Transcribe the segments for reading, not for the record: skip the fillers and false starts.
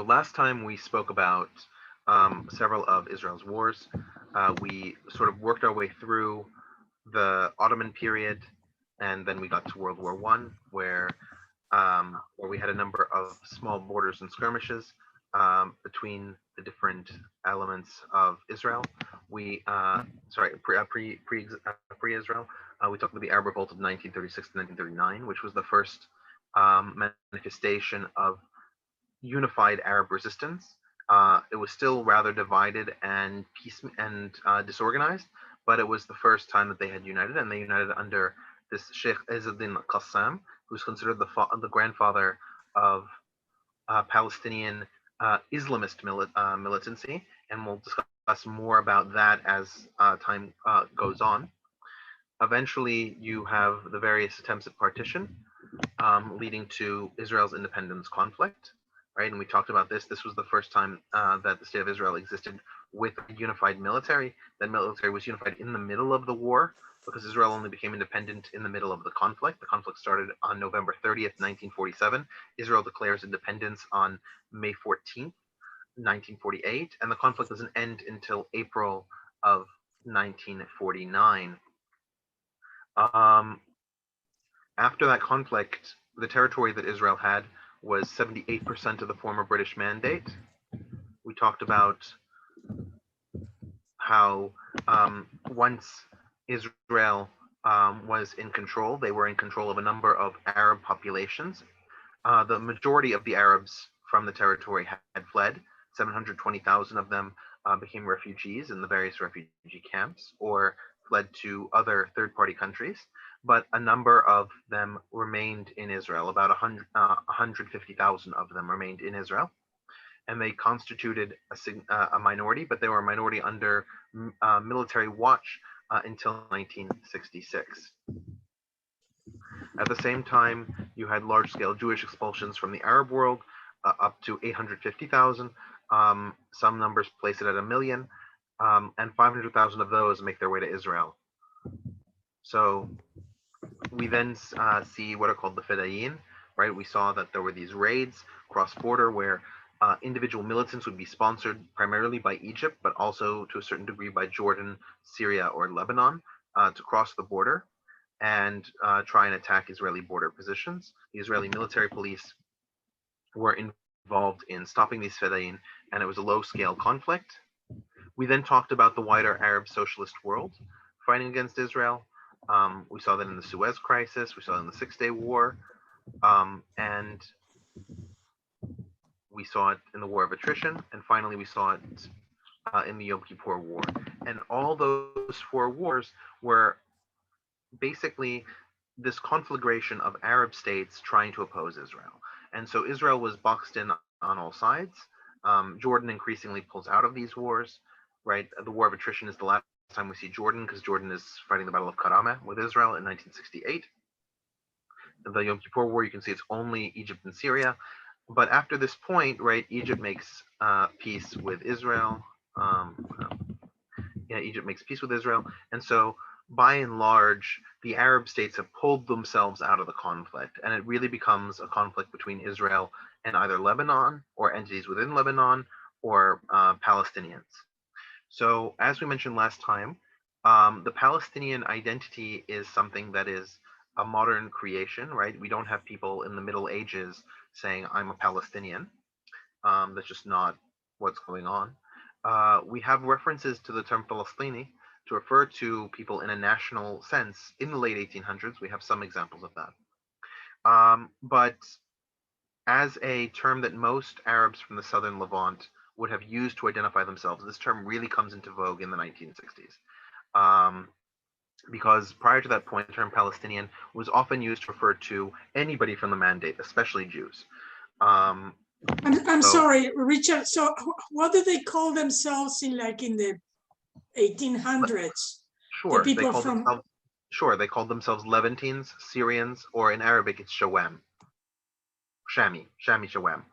last time we spoke about several of Israel's wars. We sort of worked our way through the Ottoman period, and then we got to World War One, where we had a number of small borders and skirmishes between the different elements of Israel. We pre-Israel. We talked about the Arab Revolt of 1936 to 1939, which was the first manifestation of unified Arab resistance. It was still rather divided and disorganized, but it was the first time that they had united, and they united under this Sheikh Izzeddin Qassam, who's considered the grandfather of Palestinian Islamist militancy, and we'll discuss more about that as time goes on. Eventually, you have the various attempts at partition, leading to Israel's independence conflict, right? And we talked about this. This was the first time that the state of Israel existed with a unified military. That military was unified in the middle of the war, because Israel only became independent in the middle of the conflict. The conflict started on November 30th, 1947. Israel declares independence on May 14th, 1948, and the conflict doesn't end until April of 1949. After that conflict, the territory that Israel had was 78% of the former British Mandate. We talked about how once Israel was in control, they were in control of a number of Arab populations. The majority of the Arabs from the territory had fled. 720,000 of them became refugees in the various refugee camps or fled to other third-party countries, but a number of them remained in Israel. About 150,000 of them remained in Israel, and they constituted a minority, but they were a minority under military watch until 1966. At the same time, you had large-scale Jewish expulsions from the Arab world, up to 850,000. Some numbers place it at 1 million, and 500,000 of those make their way to Israel. So we then see what are called the Fedayeen, right? We saw that there were these raids cross-border where individual militants would be sponsored primarily by Egypt, but also to a certain degree by Jordan, Syria, or Lebanon to cross the border and try and attack Israeli border positions. The Israeli military police were involved in stopping these Fedayeen, and it was a low-scale conflict. We then talked about the wider Arab socialist world fighting against Israel. We saw that in the Suez Crisis, we saw it in the Six-Day War, and we saw it in the War of Attrition, and finally we saw it in the Yom Kippur War. And all those 4 wars were basically this conflagration of Arab states trying to oppose Israel. And so Israel was boxed in on all sides. Jordan increasingly pulls out of these wars, right? The War of Attrition is the last time we see Jordan, because Jordan is fighting the Battle of Karama with Israel in 1968. The Yom Kippur War, you can see it's only Egypt and Syria. But after this point, right, Egypt makes peace with Israel. Egypt makes peace with Israel. And so by and large, the Arab states have pulled themselves out of the conflict, and it really becomes a conflict between Israel and either Lebanon or entities within Lebanon or Palestinians. So as we mentioned last time, the Palestinian identity is something that is a modern creation, right? We don't have people in the Middle Ages saying, I'm a Palestinian. That's just not what's going on. We have references to the term Palestini to refer to people in a national sense in the late 1800s. We have some examples of that. But as a term that most Arabs from the southern Levant would have used to identify themselves, this term really comes into vogue in the 1960s. Because prior to that point, the term Palestinian was often used to refer to anybody from the Mandate, especially Jews. I'm sorry, Richard. So what do they call themselves in the 1800s? Sure, the people from they called themselves Levantines, Syrians, or in Arabic it's Shawam. Shami Shawam.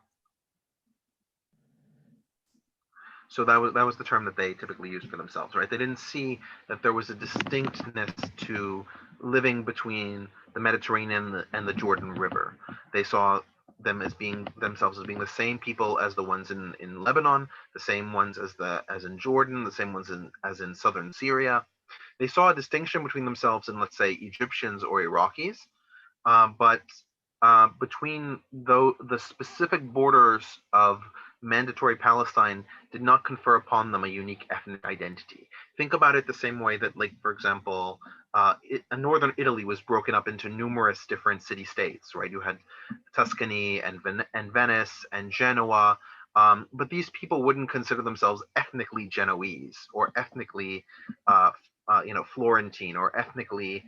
So that was the term that they typically used for themselves, right? They didn't see that there was a distinctness to living between the Mediterranean and the Jordan River. They saw themselves as being the same people as the ones in Lebanon, the same ones as in Jordan, the same ones as in southern Syria. They saw a distinction between themselves and, let's say, Egyptians or Iraqis, but between the specific borders of Mandatory Palestine did not confer upon them a unique ethnic identity. Think about it the same way that, like, for example, northern Italy was broken up into numerous different city-states, right? You had Tuscany and Venice and Genoa, but these people wouldn't consider themselves ethnically Genoese or ethnically, Florentine or ethnically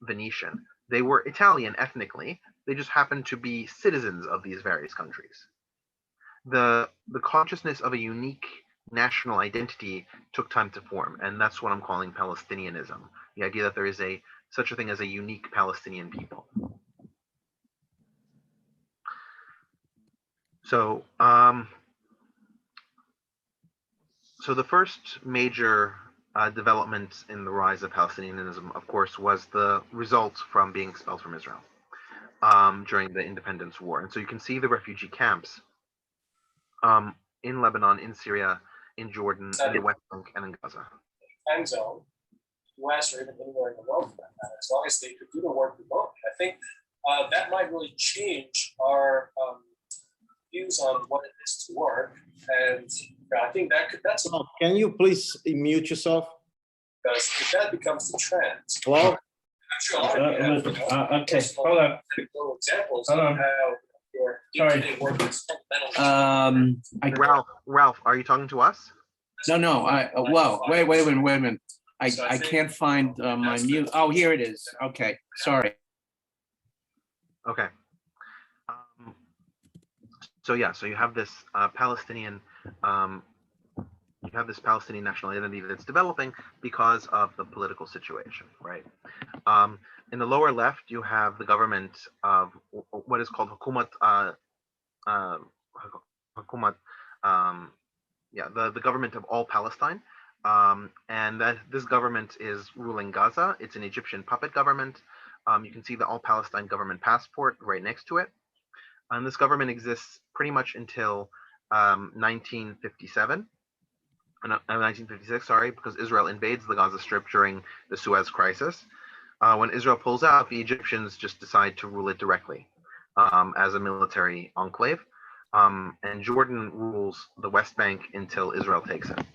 Venetian. They were Italian ethnically. They just happened to be citizens of these various countries. The consciousness of a unique national identity took time to form, and that's what I'm calling Palestinianism. The idea that there is such a thing as a unique Palestinian people. So, so the first major development in the rise of Palestinianism, of course, was the result from being expelled from Israel during the Independence War. And so you can see the refugee camps in Lebanon, in Syria, in Jordan, in the West Bank, and in Gaza. Time zone, US or even anywhere in the world for that matter, as long as they could do the work remotely. I think that might really change our views on what it is to work. And I think that's. Can you please mute yourself? Because if that becomes the trend. Hello? Okay, hold on. Examples of how your day-to-day work is fundamental. Ralph, are you talking to us? No. Well, wait a minute. I can't find my mute. Oh, here it is. Okay, sorry. Okay. So you have this Palestinian national identity that's developing because of the political situation, right? In the lower left, you have the government of what is called Hukumat, the government of all Palestine, and that this government is ruling Gaza. It's an Egyptian puppet government. You can see the All Palestine government passport right next to it. And this government exists pretty much until 1956, because Israel invades the Gaza Strip during the Suez Crisis. When Israel pulls out, the Egyptians just decide to rule it directly as a military enclave. And Jordan rules the West Bank until Israel takes it.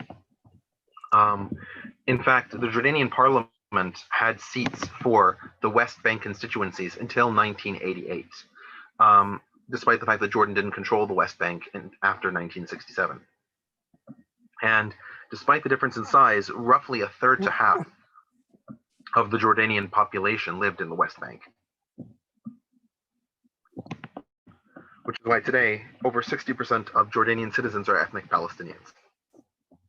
In fact, the Jordanian parliament had seats for the West Bank constituencies until 1988. Despite the fact that Jordan didn't control the West Bank after 1967. And despite the difference in size, roughly a third to half of the Jordanian population lived in the West Bank. Which is why today, over 60% of Jordanian citizens are ethnic Palestinians.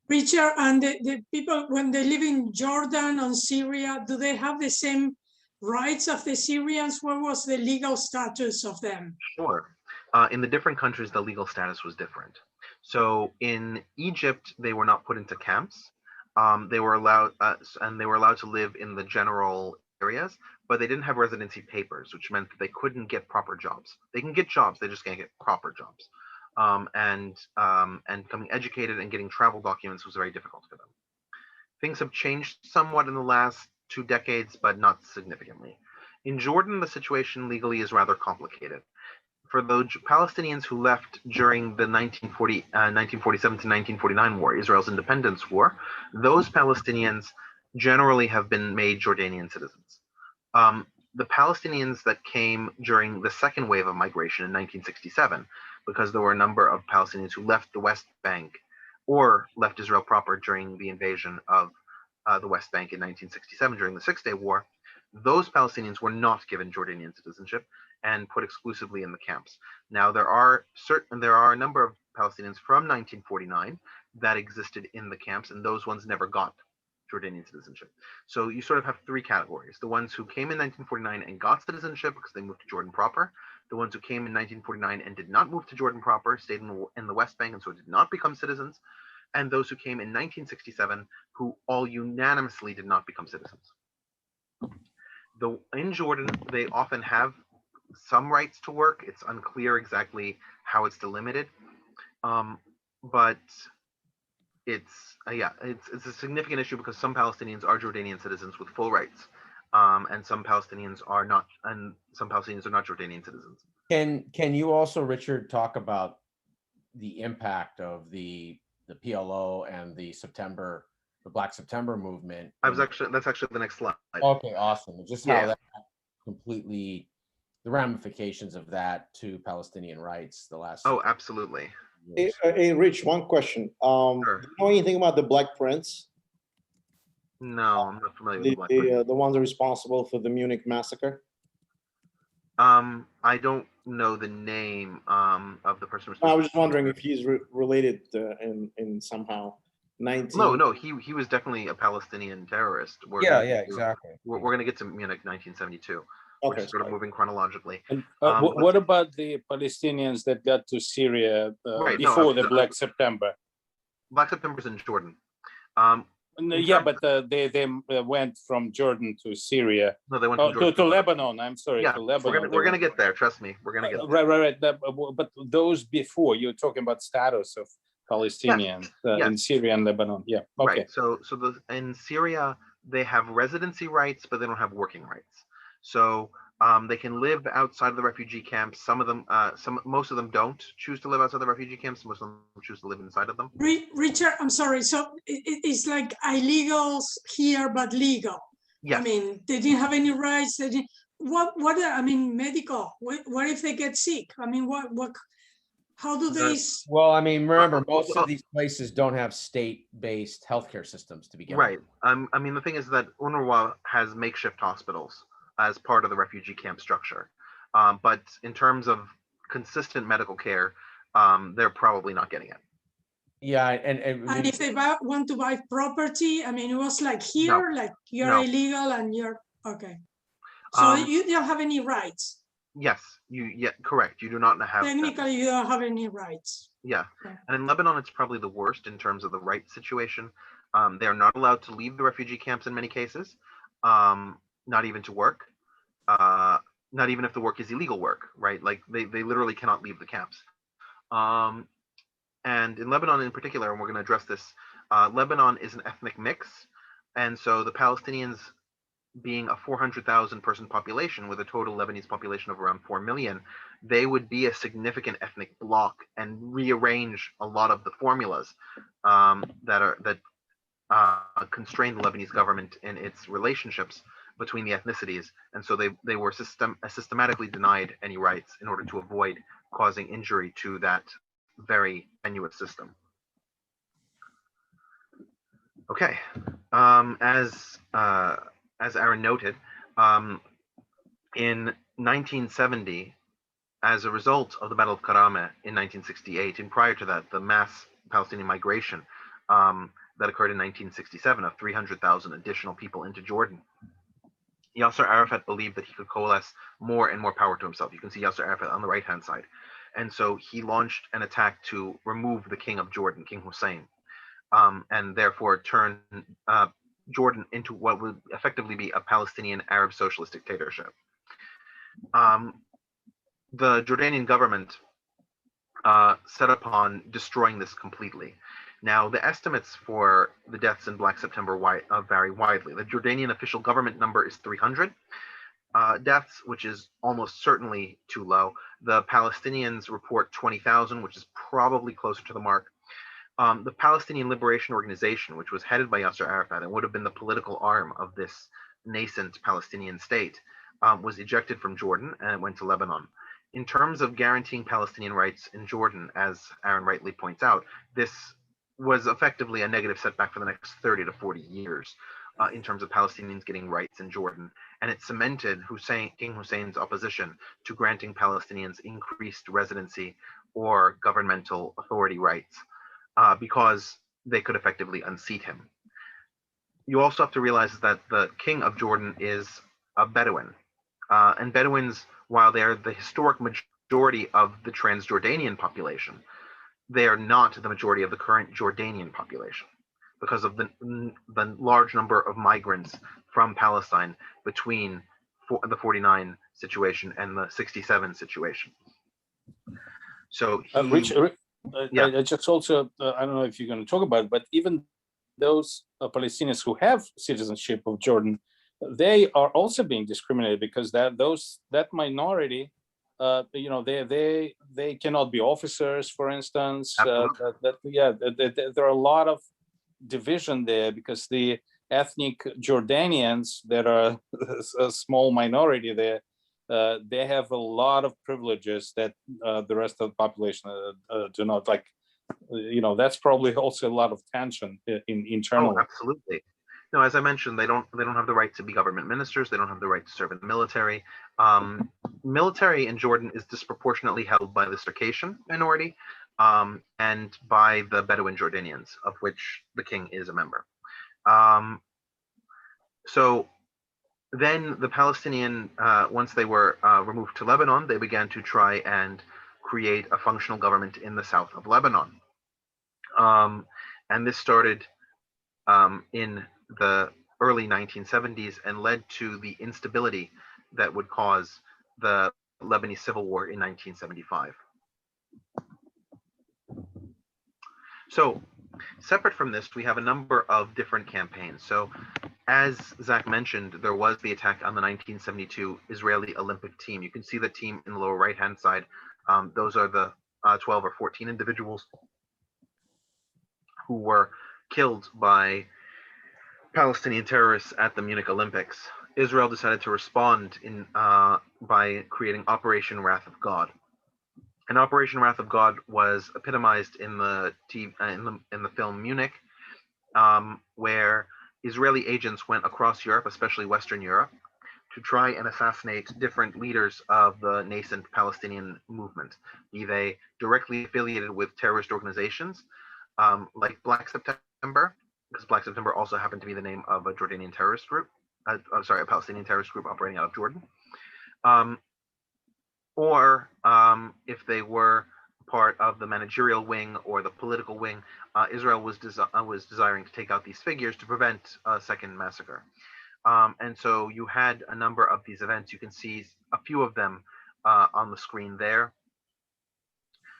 Richard, and the people, when they live in Jordan and Syria, do they have the same rights of the Syrians? What was the legal status of them? Sure. In the different countries, the legal status was different. So in Egypt, they were not put into camps. They were allowed, to live in the general areas, but they didn't have residency papers, which meant that they couldn't get proper jobs. They can get jobs, they just can't get proper jobs. And becoming educated and getting travel documents was very difficult for them. Things have changed somewhat in the last 2 decades, but not significantly. In Jordan, the situation legally is rather complicated. For the Palestinians who left during the 1947 to 1949 war, Israel's independence war, those Palestinians generally have been made Jordanian citizens. The Palestinians that came during the second wave of migration in 1967, because there were a number of Palestinians who left the West Bank or left Israel proper during the invasion of the West Bank in 1967 during the Six-Day War, those Palestinians were not given Jordanian citizenship and put exclusively in the camps. Now, there are a number of Palestinians from 1949 that existed in the camps, and those ones never got Jordanian citizenship. So you sort of have 3 categories: the ones who came in 1949 and got citizenship because they moved to Jordan proper, the ones who came in 1949 and did not move to Jordan proper, stayed in the West Bank and so did not become citizens, and those who came in 1967 who all unanimously did not become citizens. In Jordan, they often have some rights to work. It's unclear exactly how it's delimited, but it's a significant issue because some Palestinians are Jordanian citizens with full rights, and some Palestinians are not, and some Palestinians are not Jordanian citizens. Can you also, Richard, talk about the impact of the PLO and the Black September movement? That's actually the next slide. Okay, awesome. Just how Yeah. that completely, the ramifications of that to Palestinian rights the last. Oh, absolutely. Hey, Rich, one question. Sure. Do you know anything about the Black Prince? No, I'm not familiar with the Black Prince. The ones responsible for the Munich massacre? I don't know the name of the person. I was just wondering if he's related in somehow. No, he was definitely a Palestinian terrorist. Exactly. We're going to get to Munich 1972. We're Okay, just sort of moving chronologically. And what about the Palestinians that got to Syria before the Black September? Black September's in Jordan. Yeah, but they went from Jordan to Syria. No, they went from Jordan to Lebanon. I'm sorry, yeah, to Lebanon. We're gonna get there. Trust me, we're gonna get there. Right. But those before, you're talking about status of Palestinians in Syria and Lebanon. Yeah. Okay. Right. So in Syria they have residency rights, but they don't have working rights. So they can live outside of the refugee camps. Some of them, most of them don't choose to live outside the refugee camps. Most of them choose to live inside of them. Richard, I'm sorry. So it's like illegals here, but legal. Yes. I mean, they didn't have any rights. They didn't. What? I mean, medical. What if they get sick? I mean, what? How do they? Well, I mean, remember, most of these places don't have state-based healthcare systems to begin with. Right. I mean, the thing is that UNRWA has makeshift hospitals as part of the refugee camp structure. But in terms of consistent medical care, they're probably not getting it. Yeah, and if they want to buy property, I mean, it was like here, like you're illegal and you're okay. So you don't have any rights. Yes, correct. You do not have. Technically, you don't have any rights. Yeah, and in Lebanon, it's probably the worst in terms of the rights situation. They are not allowed to leave the refugee camps in many cases. Not even to work, not even if the work is illegal work, right? Like they literally cannot leave the camps. And in Lebanon in particular, and we're going to address this, Lebanon is an ethnic mix. And so the Palestinians, being a 400,000 person population with a total Lebanese population of around 4 million, they would be a significant ethnic bloc and rearrange a lot of the formulas that constrain the Lebanese government in its relationships between the ethnicities, and so they were systematically denied any rights in order to avoid causing injury to that very tenuous system. Okay, as Aaron noted, in 1970, as a result of the Battle of Karama in 1968, and prior to that, the mass Palestinian migration that occurred in 1967 of 300,000 additional people into Jordan, Yasser Arafat believed that he could coalesce more and more power to himself. You can see Yasser Arafat on the right-hand side. And so he launched an attack to remove the king of Jordan, King Hussein, and therefore turn Jordan into what would effectively be a Palestinian Arab socialist dictatorship. The Jordanian government set upon destroying this completely. Now, the estimates for the deaths in Black September vary widely. The Jordanian official government number is 300 deaths, which is almost certainly too low. The Palestinians report 20,000, which is probably closer to the mark. The Palestinian Liberation Organization, which was headed by Yasser Arafat and would have been the political arm of this nascent Palestinian state, was ejected from Jordan and went to Lebanon. In terms of guaranteeing Palestinian rights in Jordan, as Aaron rightly points out, this was effectively a negative setback for the next 30 to 40 years in terms of Palestinians getting rights in Jordan. And it cemented King Hussein's opposition to granting Palestinians increased residency or governmental authority rights because they could effectively unseat him. You also have to realize that the king of Jordan is a Bedouin. And Bedouins, while they are the historic majority of the Transjordanian population, they are not the majority of the current Jordanian population because of the large number of migrants from Palestine between the 49 situation and the 67 situation. So Rich, yeah. I just also, I don't know if you're going to talk about it, but even those Palestinians who have citizenship of Jordan, they are also being discriminated because that minority, they cannot be officers, for instance. There are a lot of division there because the ethnic Jordanians that are a small minority there, they have a lot of privileges that the rest of the population do not. Like, that's probably also a lot of tension internally. Oh, absolutely. No, as I mentioned, they don't have the right to be government ministers. They don't have the right to serve in the military. Military in Jordan is disproportionately held by the Circassian minority and by the Bedouin Jordanians, of which the king is a member. So then the Palestinian, once they were removed to Lebanon, they began to try and create a functional government in the south of Lebanon. And this started in the early 1970s and led to the instability that would cause the Lebanese Civil War in 1975. So separate from this, we have a number of different campaigns. So as Zach mentioned, there was the attack on the 1972 Israeli Olympic team. You can see the team in the lower right-hand side. Those are the 12 or 14 individuals who were killed by Palestinian terrorists at the Munich Olympics. Israel decided to respond by creating Operation Wrath of God. And Operation Wrath of God was epitomized in the film Munich, where Israeli agents went across Europe, especially Western Europe, to try and assassinate different leaders of the nascent Palestinian movement, be they directly affiliated with terrorist organizations like Black September, because Black September also happened to be the name of a Jordanian terrorist group, a Palestinian terrorist group operating out of Jordan, or if they were part of the managerial wing or the political wing, Israel was desiring to take out these figures to prevent a second massacre. And so you had a number of these events. You can see a few of them on the screen there.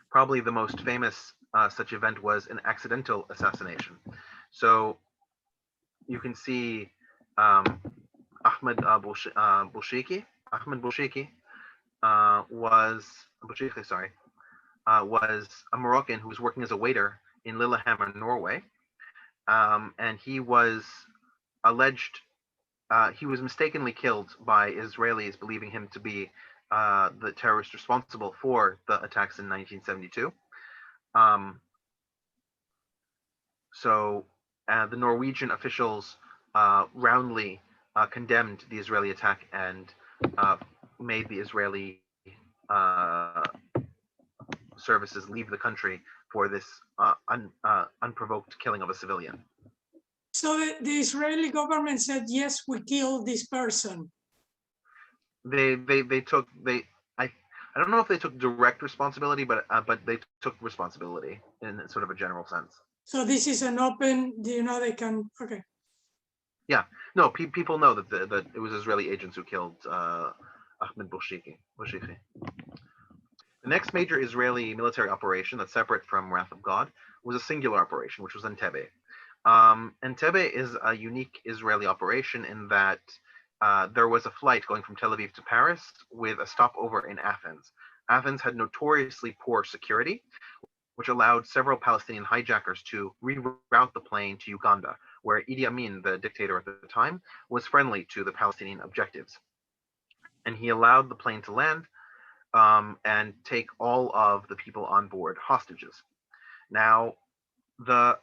Probably the most famous such event was an accidental assassination. So you can see Ahmed Bulshiki was a Moroccan who was working as a waiter in Lillehammer, Norway, and he was alleged. He was mistakenly killed by Israelis, believing him to be the terrorist responsible for the attacks in 1972. So the Norwegian officials roundly condemned the Israeli attack and made the Israeli services leave the country for this unprovoked killing of a civilian. So the Israeli government said, yes, we killed this person. I don't know if they took direct responsibility, but they took responsibility in sort of a general sense. So this is an open, they can, okay. Yeah, no, people know that it was Israeli agents who killed Ahmed Bulshiki. The next major Israeli military operation that's separate from Wrath of God was a singular operation, which was Entebbe. Entebbe is a unique Israeli operation in that there was a flight going from Tel Aviv to Paris with a stopover in Athens. Athens had notoriously poor security, which allowed several Palestinian hijackers to reroute the plane to Uganda, where Idi Amin, the dictator at the time, was friendly to the Palestinian objectives. And he allowed the plane to land and take all of the people on board hostages. Now, the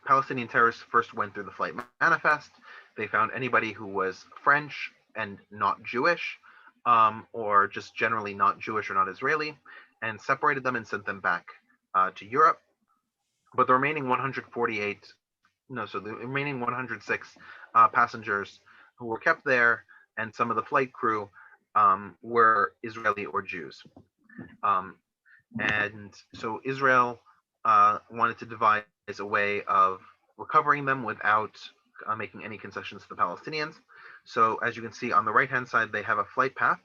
Palestinian terrorists first went through the flight manifest. They found anybody who was French and not Jewish, or just generally not Jewish or not Israeli, and separated them and sent them back to Europe. But the remaining 106 passengers who were kept there, and some of the flight crew were Israeli or Jews. And so Israel wanted to devise a way of recovering them without making any concessions to the Palestinians. So as you can see on the right-hand side, they have a flight path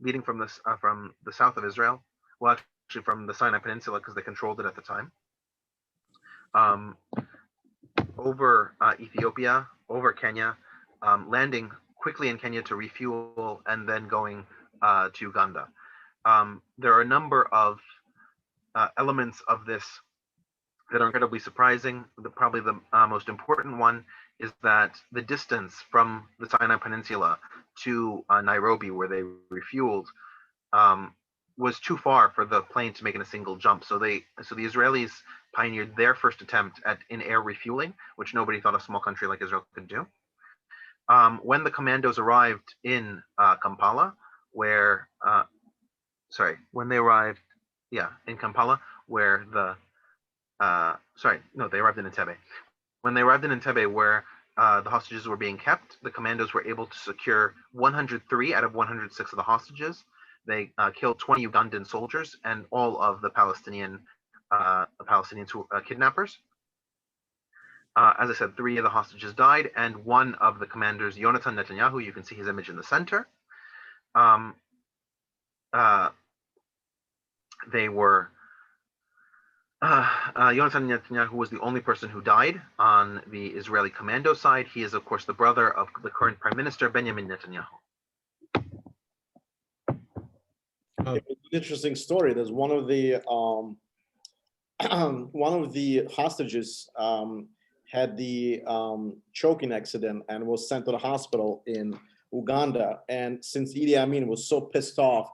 leading from the south of Israel, well, actually from the Sinai Peninsula because they controlled it at the time, over Ethiopia, over Kenya, landing quickly in Kenya to refuel, and then going to Uganda. There are a number of elements of this that are incredibly surprising. Probably the most important one is that the distance from the Sinai Peninsula to Nairobi, where they refueled, was too far for the plane to make in a single jump. So the Israelis pioneered their first attempt at in-air refueling, which nobody thought a small country like Israel could do. When the commandos arrived in Kampala, where in Kampala, where they arrived in Entebbe. When they arrived in Entebbe, where the hostages were being kept, the commandos were able to secure 103 out of 106 of the hostages. They killed 20 Ugandan soldiers and all of the Palestinians who kidnappers. As I said, 3 of the hostages died, and one of the commanders, Yonatan Netanyahu, you can see his image in the center. They were Yonatan Netanyahu was the only person who died on the Israeli commando side. He is, of course, the brother of the current Prime Minister, Benjamin Netanyahu. It's an interesting story. There's one of the hostages had the choking accident and was sent to the hospital in Uganda. And since Idi Amin was so pissed off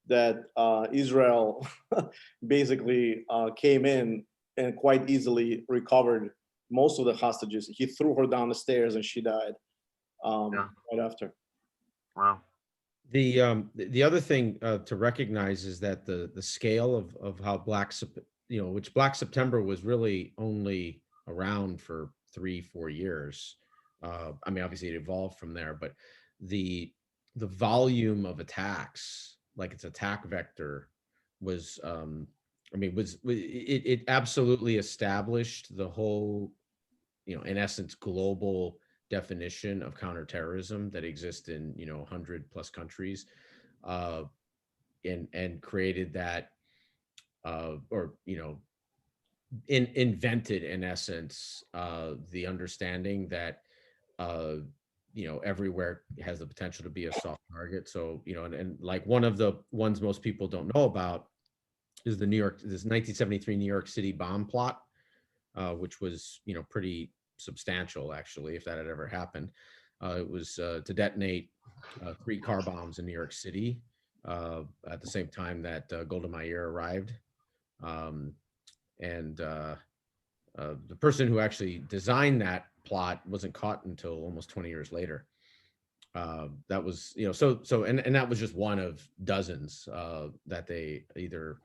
that Israel basically came in and quite easily recovered most of the hostages, he threw her down the stairs and she died right after. Wow. The other thing to recognize is that the scale of how Black September was really only around for 3-4 years. I mean, obviously it evolved from there, but the volume of attacks, like its attack vector, was it absolutely established the whole, in essence, global definition of counterterrorism that exists in 100+ countries, and created that, invented in essence the understanding that everywhere has the potential to be a soft target. So and like one of the ones most people don't know about is this 1973 New York City bomb plot, which was pretty substantial, actually, if that had ever happened. It was to detonate 3 car bombs in New York City at the same time that Golda Meir arrived. And the person who actually designed that plot wasn't caught until almost 20 years later. That was, and that was just one of dozens that they either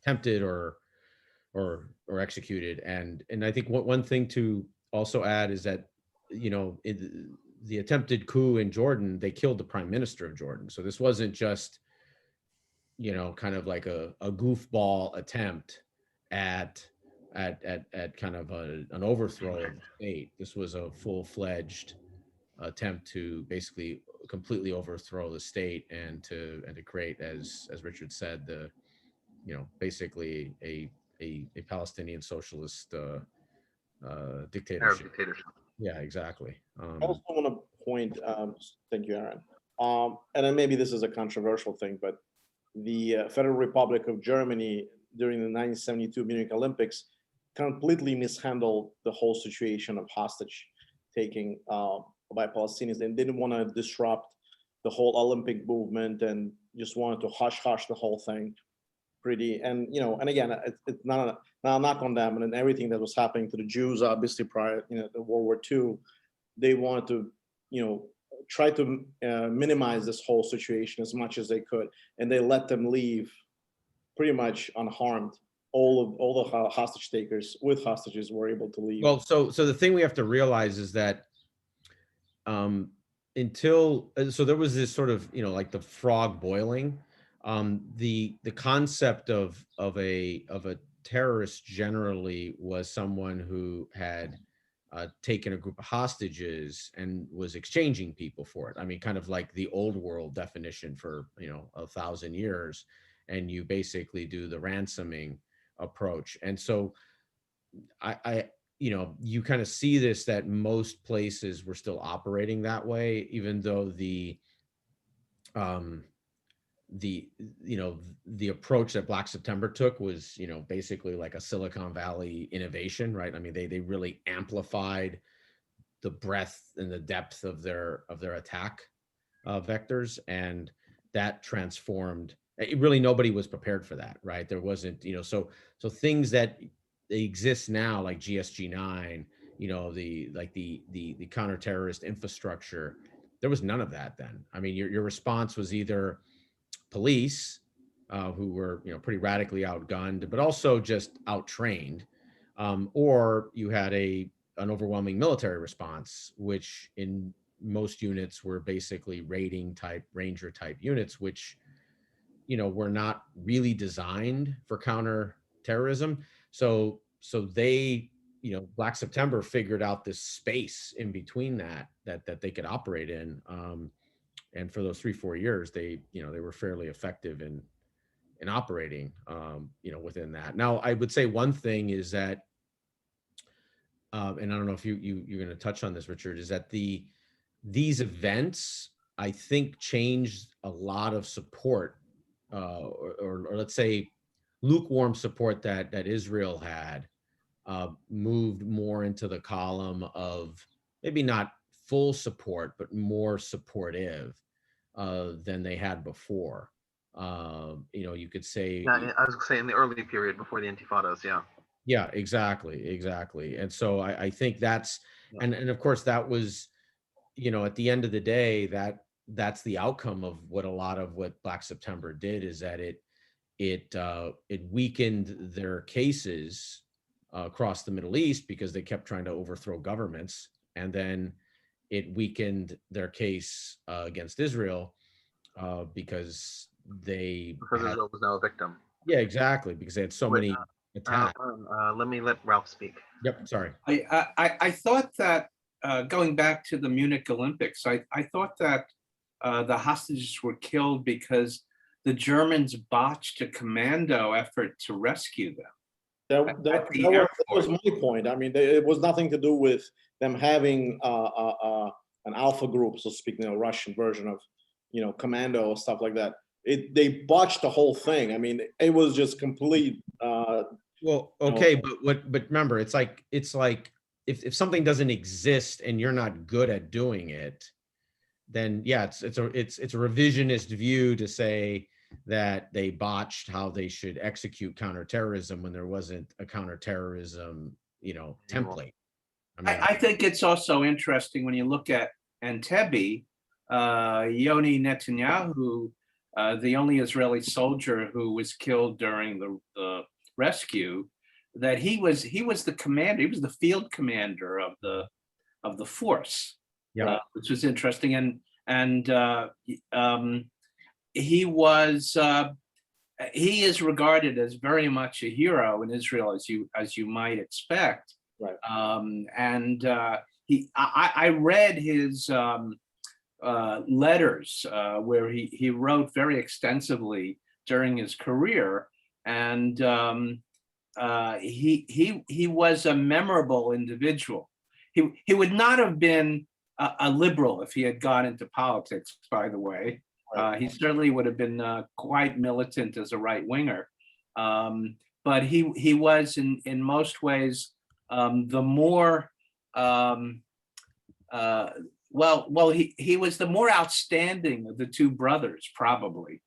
attempted or executed. And I think one thing to also add is that, the attempted coup in Jordan, they killed the prime minister of Jordan. So this wasn't just, kind of like a goofball attempt at kind of an overthrow of the state. This was a full-fledged attempt to basically completely overthrow the state and to create, as Richard said, basically a Palestinian socialist dictatorship. Arab dictatorship. Yeah, exactly. I also want to point, thank you, Aaron. And then maybe this is a controversial thing, but the Federal Republic of Germany during the 1972 Munich Olympics completely mishandled the whole situation of hostage taking by Palestinians, and didn't want to disrupt the whole Olympic movement and just wanted to hush the whole thing. And again, it's not a knock on them, and everything that was happening to the Jews, obviously prior, to World War II, they wanted to, try to minimize this whole situation as much as they could, and they let them leave pretty much unharmed. All the hostage takers with hostages were able to leave. Well, so the thing we have to realize is that so there was this sort of, like the frog boiling. The concept of a terrorist generally was someone who had taken a group of hostages and was exchanging people for it. I mean, kind of like the old world definition for, 1,000 years, and you basically do the ransoming approach. And so you kind of see this, that most places were still operating that way, even though the approach that Black September took was, basically like a Silicon Valley innovation, right? I mean, they really amplified the breadth and the depth of their attack vectors, and that transformed. Really, nobody was prepared for that, right? There wasn't, so things that exist now, like GSG-9, the counterterrorist infrastructure, there was none of that then. I mean, your response was either police, who were pretty radically outgunned, but also just out-trained, or you had an overwhelming military response, which in most units were basically ranger type units, which were not really designed for counterterrorism. So they, Black September figured out this space in between that they could operate in. And for those 3-4 years, they were fairly effective in operating, within that. Now, I would say one thing is that, and I don't know if you're going to touch on this, Richard, is that these events, I think, changed a lot of support, or let's say lukewarm support that Israel had, moved more into the column of maybe not full support, but more supportive than they had before. You could say. Yeah, I was going to say in the early period before the Intifadas, yeah. Yeah, exactly. And so I think that's, and of course that was, at the end of the day, that's the outcome of what a lot of what Black September did, is that it weakened their cases across the Middle East because they kept trying to overthrow governments, and then it weakened their case against Israel because Israel was now a victim. Yeah, exactly, because they had so many attacks. Let Ralph speak. Yep, sorry. I thought that going back to the Munich Olympics, I thought that the hostages were killed because the Germans botched a commando effort to rescue them. That was my point. I mean, it was nothing to do with them having an alpha group, so speaking, a Russian version of, commando or stuff like that. They botched the whole thing. I mean, it was just complete. Well, okay, but remember, it's like if something doesn't exist and you're not good at doing it, then yeah, it's a revisionist view to say that they botched how they should execute counterterrorism when there wasn't a counterterrorism, template. I think it's also interesting when you look at Entebbe, Yoni Netanyahu, the only Israeli soldier who was killed during the rescue, that he was the commander. He was the field commander of the force. Yeah, which was interesting, and he is regarded as very much a hero in Israel, as you might expect. Right. I read his letters where he wrote very extensively during his career, and he was a memorable individual. He would not have been a liberal if he had gone into politics, by the way. He certainly would have been quite militant as a right winger. But he was in most ways the more he was the more outstanding of the two brothers, probably.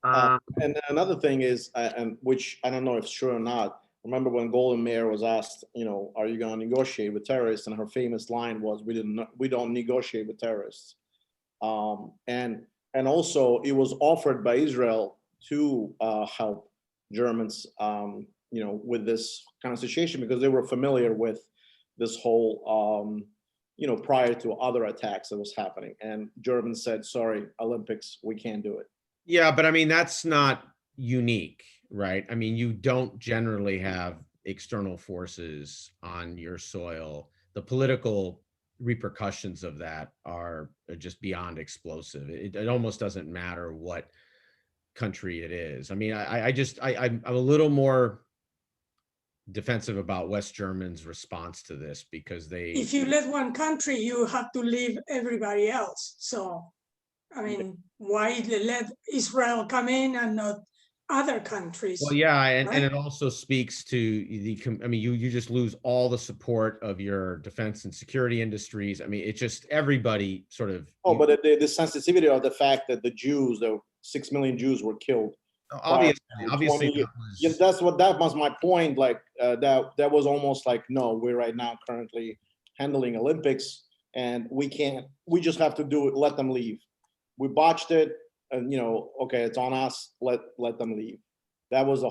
And another thing is, and which I don't know if it's true or not. Remember when Golda Meir was asked, are you going to negotiate with terrorists? And her famous line was, "We don't negotiate with terrorists." And also it was offered by Israel to help Germans, with this kind of situation, because they were familiar with this whole, prior to other attacks that was happening. And Germans said, "Sorry, Olympics, we can't do it." Yeah, but I mean, that's not unique, right? I mean, you don't generally have external forces on your soil, the political repercussions of that are just beyond explosive. It almost doesn't matter what country it is. I mean, I'm a little more defensive about West Germans' response to this, because if you let one country, you have to leave everybody else. So, I mean, why let Israel come in and not other countries? Well, yeah, and, right? and it also speaks to I mean, you just lose all the support of your defense and security industries. I mean, it's just everybody sort of. Oh, but the sensitivity of the fact that the Jews, the 6 million Jews were killed. Obviously, that was my point. Like that was almost like, no, we're right now currently handling Olympics, and we just have to do it. Let them leave. We botched it, and okay, it's on us. Let them leave. That was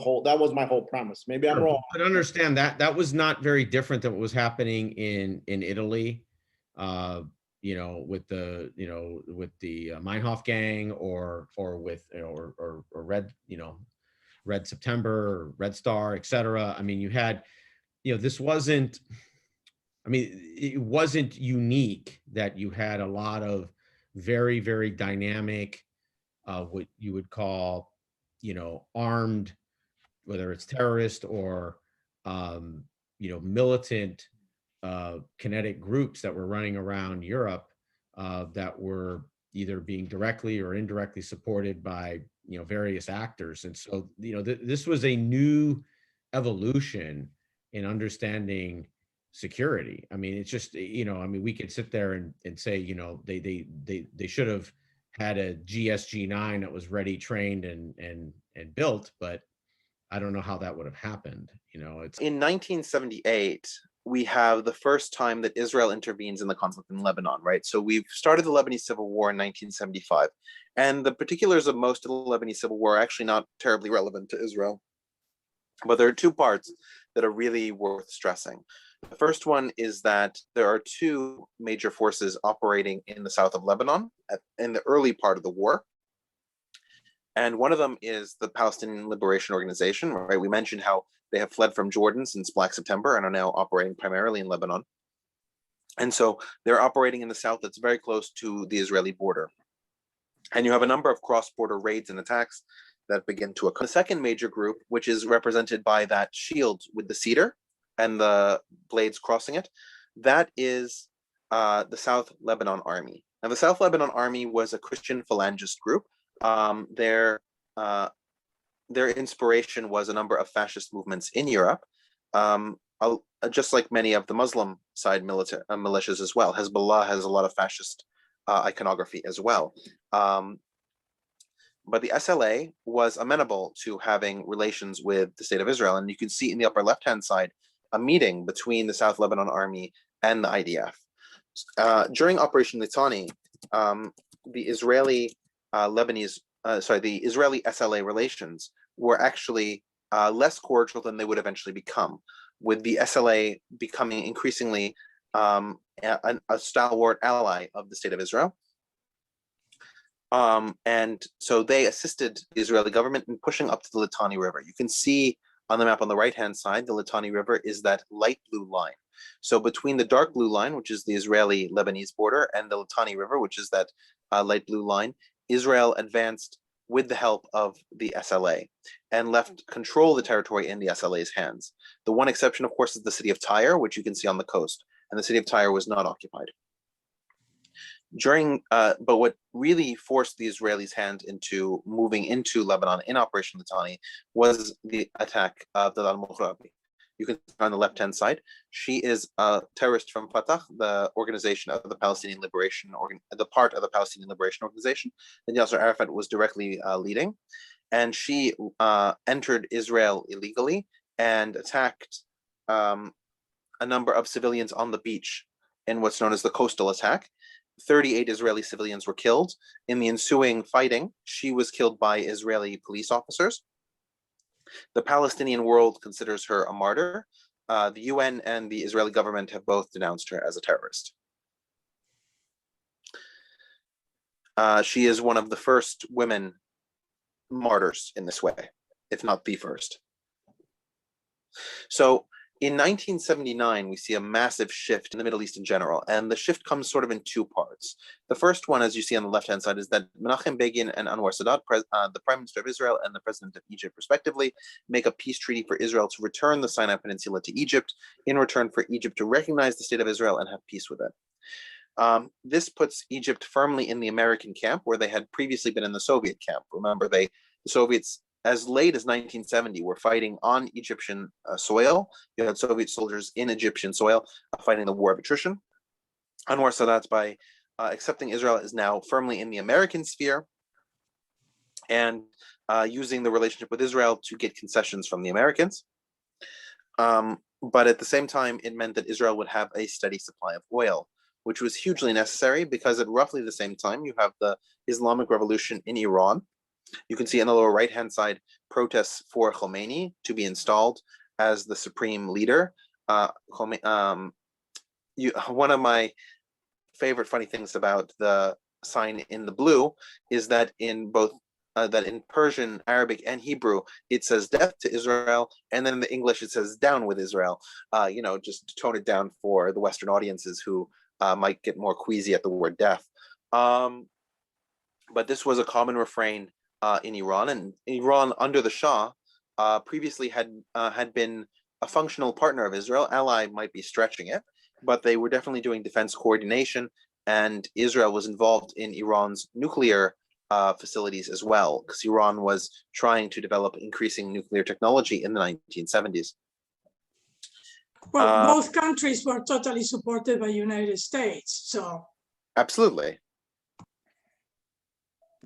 my whole premise. Maybe I'm wrong. But understand that was not very different than what was happening in Italy. With the Meinhof gang, or with or Red September, or Red Star, etc. I mean, you had, this wasn't. I mean, it wasn't unique that you had a lot of very, very dynamic, what you would call, armed, whether it's terrorist or militant kinetic groups that were running around Europe, that were either being directly or indirectly supported by various actors. And so this was a new evolution in understanding security. I mean, it's just, I mean, we could sit there and say, they should have had a GSG-9 that was ready, trained, and built, but I don't know how that would have happened. It's in 1978, we have the first time that Israel intervenes in the conflict in Lebanon, right? So we've started the Lebanese Civil War in 1975, and the particulars of most of the Lebanese Civil War are actually not terribly relevant to Israel. But there are two parts that are really worth stressing. The first one is that there are two major forces operating in the south of Lebanon in the early part of the war. And one of them is the Palestinian Liberation Organization, right? We mentioned how they have fled from Jordan since Black September and are now operating primarily in Lebanon. And so they're operating in the south that's very close to the Israeli border. And you have a number of cross-border raids and attacks that begin to occur. The second major group, which is represented by that shield with the cedar and the blades crossing it, that is the South Lebanon Army. Now, the South Lebanon Army was a Christian phalangist group. Their inspiration was a number of fascist movements in Europe, just like many of the Muslim side militias as well. Hezbollah has a lot of fascist iconography as well. But the SLA was amenable to having relations with the state of Israel. And you can see in the upper left-hand side a meeting between the South Lebanon Army and the IDF. During Operation Litani, the Israeli the Israeli SLA relations were actually less cordial than they would eventually become, with the SLA becoming increasingly a stalwart ally of the state of Israel. And so they assisted the Israeli government in pushing up to the Litani River. You can see on the map on the right-hand side, the Litani River is that light blue line. So between the dark blue line, which is the Israeli-Lebanese border, and the Litani River, which is that light blue line, Israel advanced with the help of the SLA and left control of the territory in the SLA's hands. The one exception, of course, is the city of Tyre, which you can see on the coast, and the city of Tyre was not occupied. But what really forced the Israelis' hand into moving into Lebanon in Operation Litani was the attack of the al-Mughrabi. You can see on the left-hand side, she is a terrorist from Fatah, the organization of the Palestinian Liberation, the part of the Palestinian Liberation Organization that Yasser Arafat was directly leading. And she entered Israel illegally and attacked a number of civilians on the beach in what's known as the coastal attack. 38 Israeli civilians were killed. In the ensuing fighting, she was killed by Israeli police officers. The Palestinian world considers her a martyr. The UN and the Israeli government have both denounced her as a terrorist. She is one of the first women martyrs in this way, if not the first. So in 1979, we see a massive shift in the Middle East in general, and the shift comes sort of in two parts. The first one, as you see on the left-hand side, is that Menachem Begin and Anwar Sadat, the Prime Minister of Israel and the President of Egypt, respectively, make a peace treaty for Israel to return the Sinai Peninsula to Egypt, in return for Egypt to recognize the State of Israel and have peace with it. This puts Egypt firmly in the American camp, where they had previously been in the Soviet camp. Remember, the Soviets, as late as 1970, were fighting on Egyptian soil. You had Soviet soldiers in Egyptian soil fighting the War of Attrition. Anwar Sadat, by accepting Israel, is now firmly in the American sphere and using the relationship with Israel to get concessions from the Americans. But at the same time, it meant that Israel would have a steady supply of oil, which was hugely necessary because at roughly the same time, you have the Islamic Revolution in Iran. You can see on the lower right-hand side protests for Khomeini to be installed as the supreme leader. One of my favorite funny things about the sign in the blue is that in both in Persian, Arabic, and Hebrew, it says death to Israel, and then in the English it says down with Israel. Just to tone it down for the Western audiences who might get more queasy at the word death. But this was a common refrain in Iran, and Iran under the Shah previously had been a functional partner of Israel. Ally might be stretching it, but they were definitely doing defense coordination, and Israel was involved in Iran's nuclear facilities as well, because Iran was trying to develop increasing nuclear technology in the 1970s. Well, both countries were totally supported by the United States, so. Absolutely.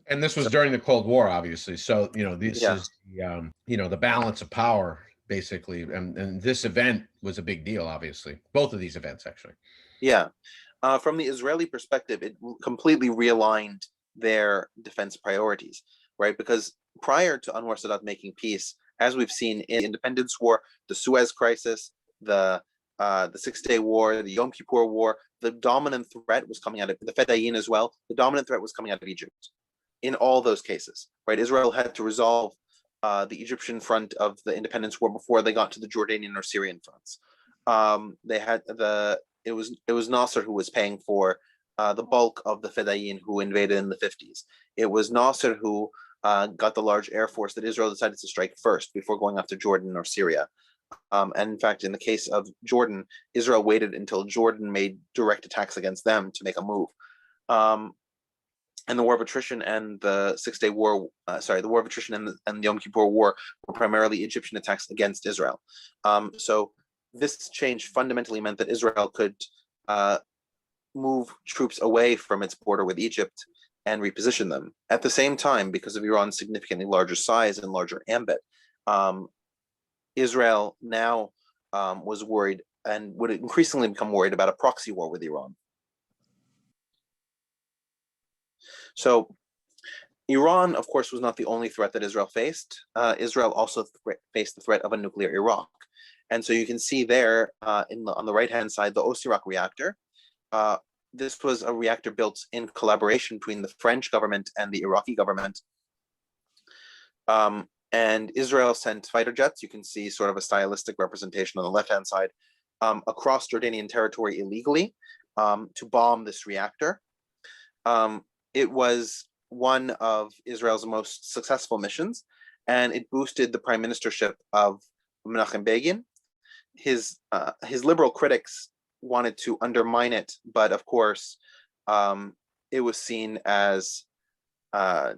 And this was during the Cold War, obviously. So, this is, the balance of power, basically. And this event was a big deal, obviously. Both of these events, actually. Yeah. From the Israeli perspective, it completely realigned their defense priorities, right? Because prior to Anwar Sadat making peace, as we've seen in the Independence War, the Suez Crisis, the 6-Day War, the Yom Kippur War, the dominant threat was coming out of the Fedayeen as well. The dominant threat was coming out of Egypt. In all those cases, right? Israel had to resolve the Egyptian front of the Independence War before they got to the Jordanian or Syrian fronts. It was Nasser who was paying for the bulk of the Fedayeen who invaded in the 50s. It was Nasser who got the large air force that Israel decided to strike first before going after Jordan or Syria. And in fact, in the case of Jordan, Israel waited until Jordan made direct attacks against them to make a move. And the War of Attrition and the 6-Day War, the War of Attrition and the Yom Kippur War were primarily Egyptian attacks against Israel. So this change fundamentally meant that Israel could move troops away from its border with Egypt and reposition them. At the same time, because of Iran's significantly larger size and larger ambit, Israel now was worried and would increasingly become worried about a proxy war with Iran. So Iran, of course, was not the only threat that Israel faced. Israel also faced the threat of a nuclear Iraq. And so you can see there on the right-hand side, the Osirak reactor. This was a reactor built in collaboration between the French government and the Iraqi government. And Israel sent fighter jets. You can see sort of a stylistic representation on the left-hand side across Jordanian territory illegally to bomb this reactor. It was one of Israel's most successful missions, and it boosted the prime ministership of Menachem Begin. His liberal critics wanted to undermine it, but of course, it was seen as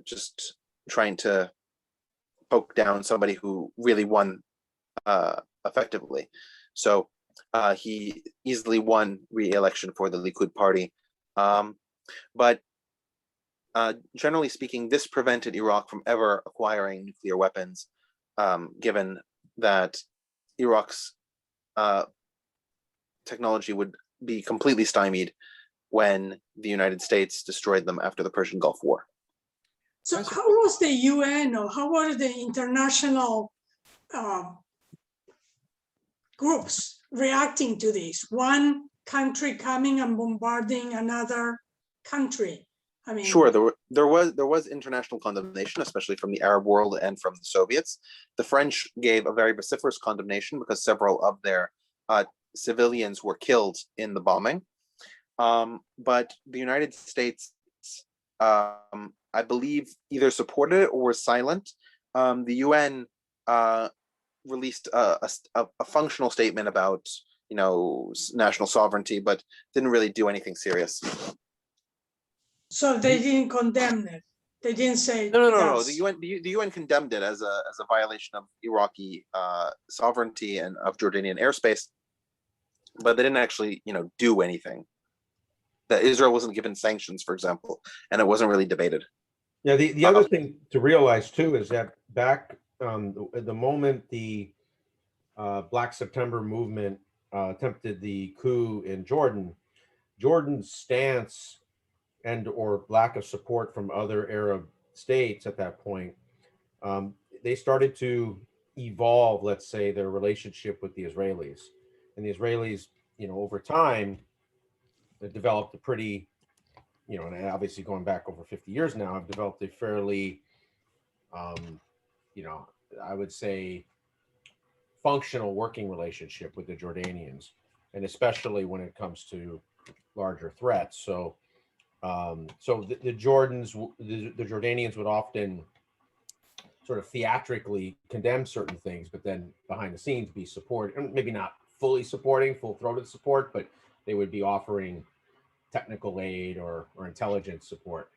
just trying to poke down somebody who really won effectively. So he easily won re-election for the Likud party. But generally speaking, this prevented Iraq from ever acquiring nuclear weapons, given that Iraq's technology would be completely stymied when the United States destroyed them after the Persian Gulf War. So how was the UN or how were the international groups reacting to this? One country coming and bombarding another country. I mean, sure, there was international condemnation, especially from the Arab world and from the Soviets. The French gave a very vociferous condemnation because several of their civilians were killed in the bombing. But the United States, I believe, either supported it or was silent. The UN released a functional statement about, national sovereignty, but didn't really do anything serious. so they didn't condemn it. They didn't say No. yes. The UN condemned it as a violation of Iraqi sovereignty and of Jordanian airspace, but they didn't actually, do anything. That Israel wasn't given sanctions, for example, and it wasn't really debated. Yeah, the other thing to realize too is that back at the moment the Black September movement attempted the coup in Jordan, Jordan's stance and or lack of support from other Arab states at that point, they started to evolve, let's say, their relationship with the Israelis. And the Israelis, over time, developed a pretty, and obviously going back over 50 years now, have developed a fairly, I would say, functional working relationship with the Jordanians, and especially when it comes to larger threats. So, the Jordanians would often sort of theatrically condemn certain things, but then behind the scenes be supporting, maybe not fully supporting, full-throated support, but they would be offering technical aid or intelligence support.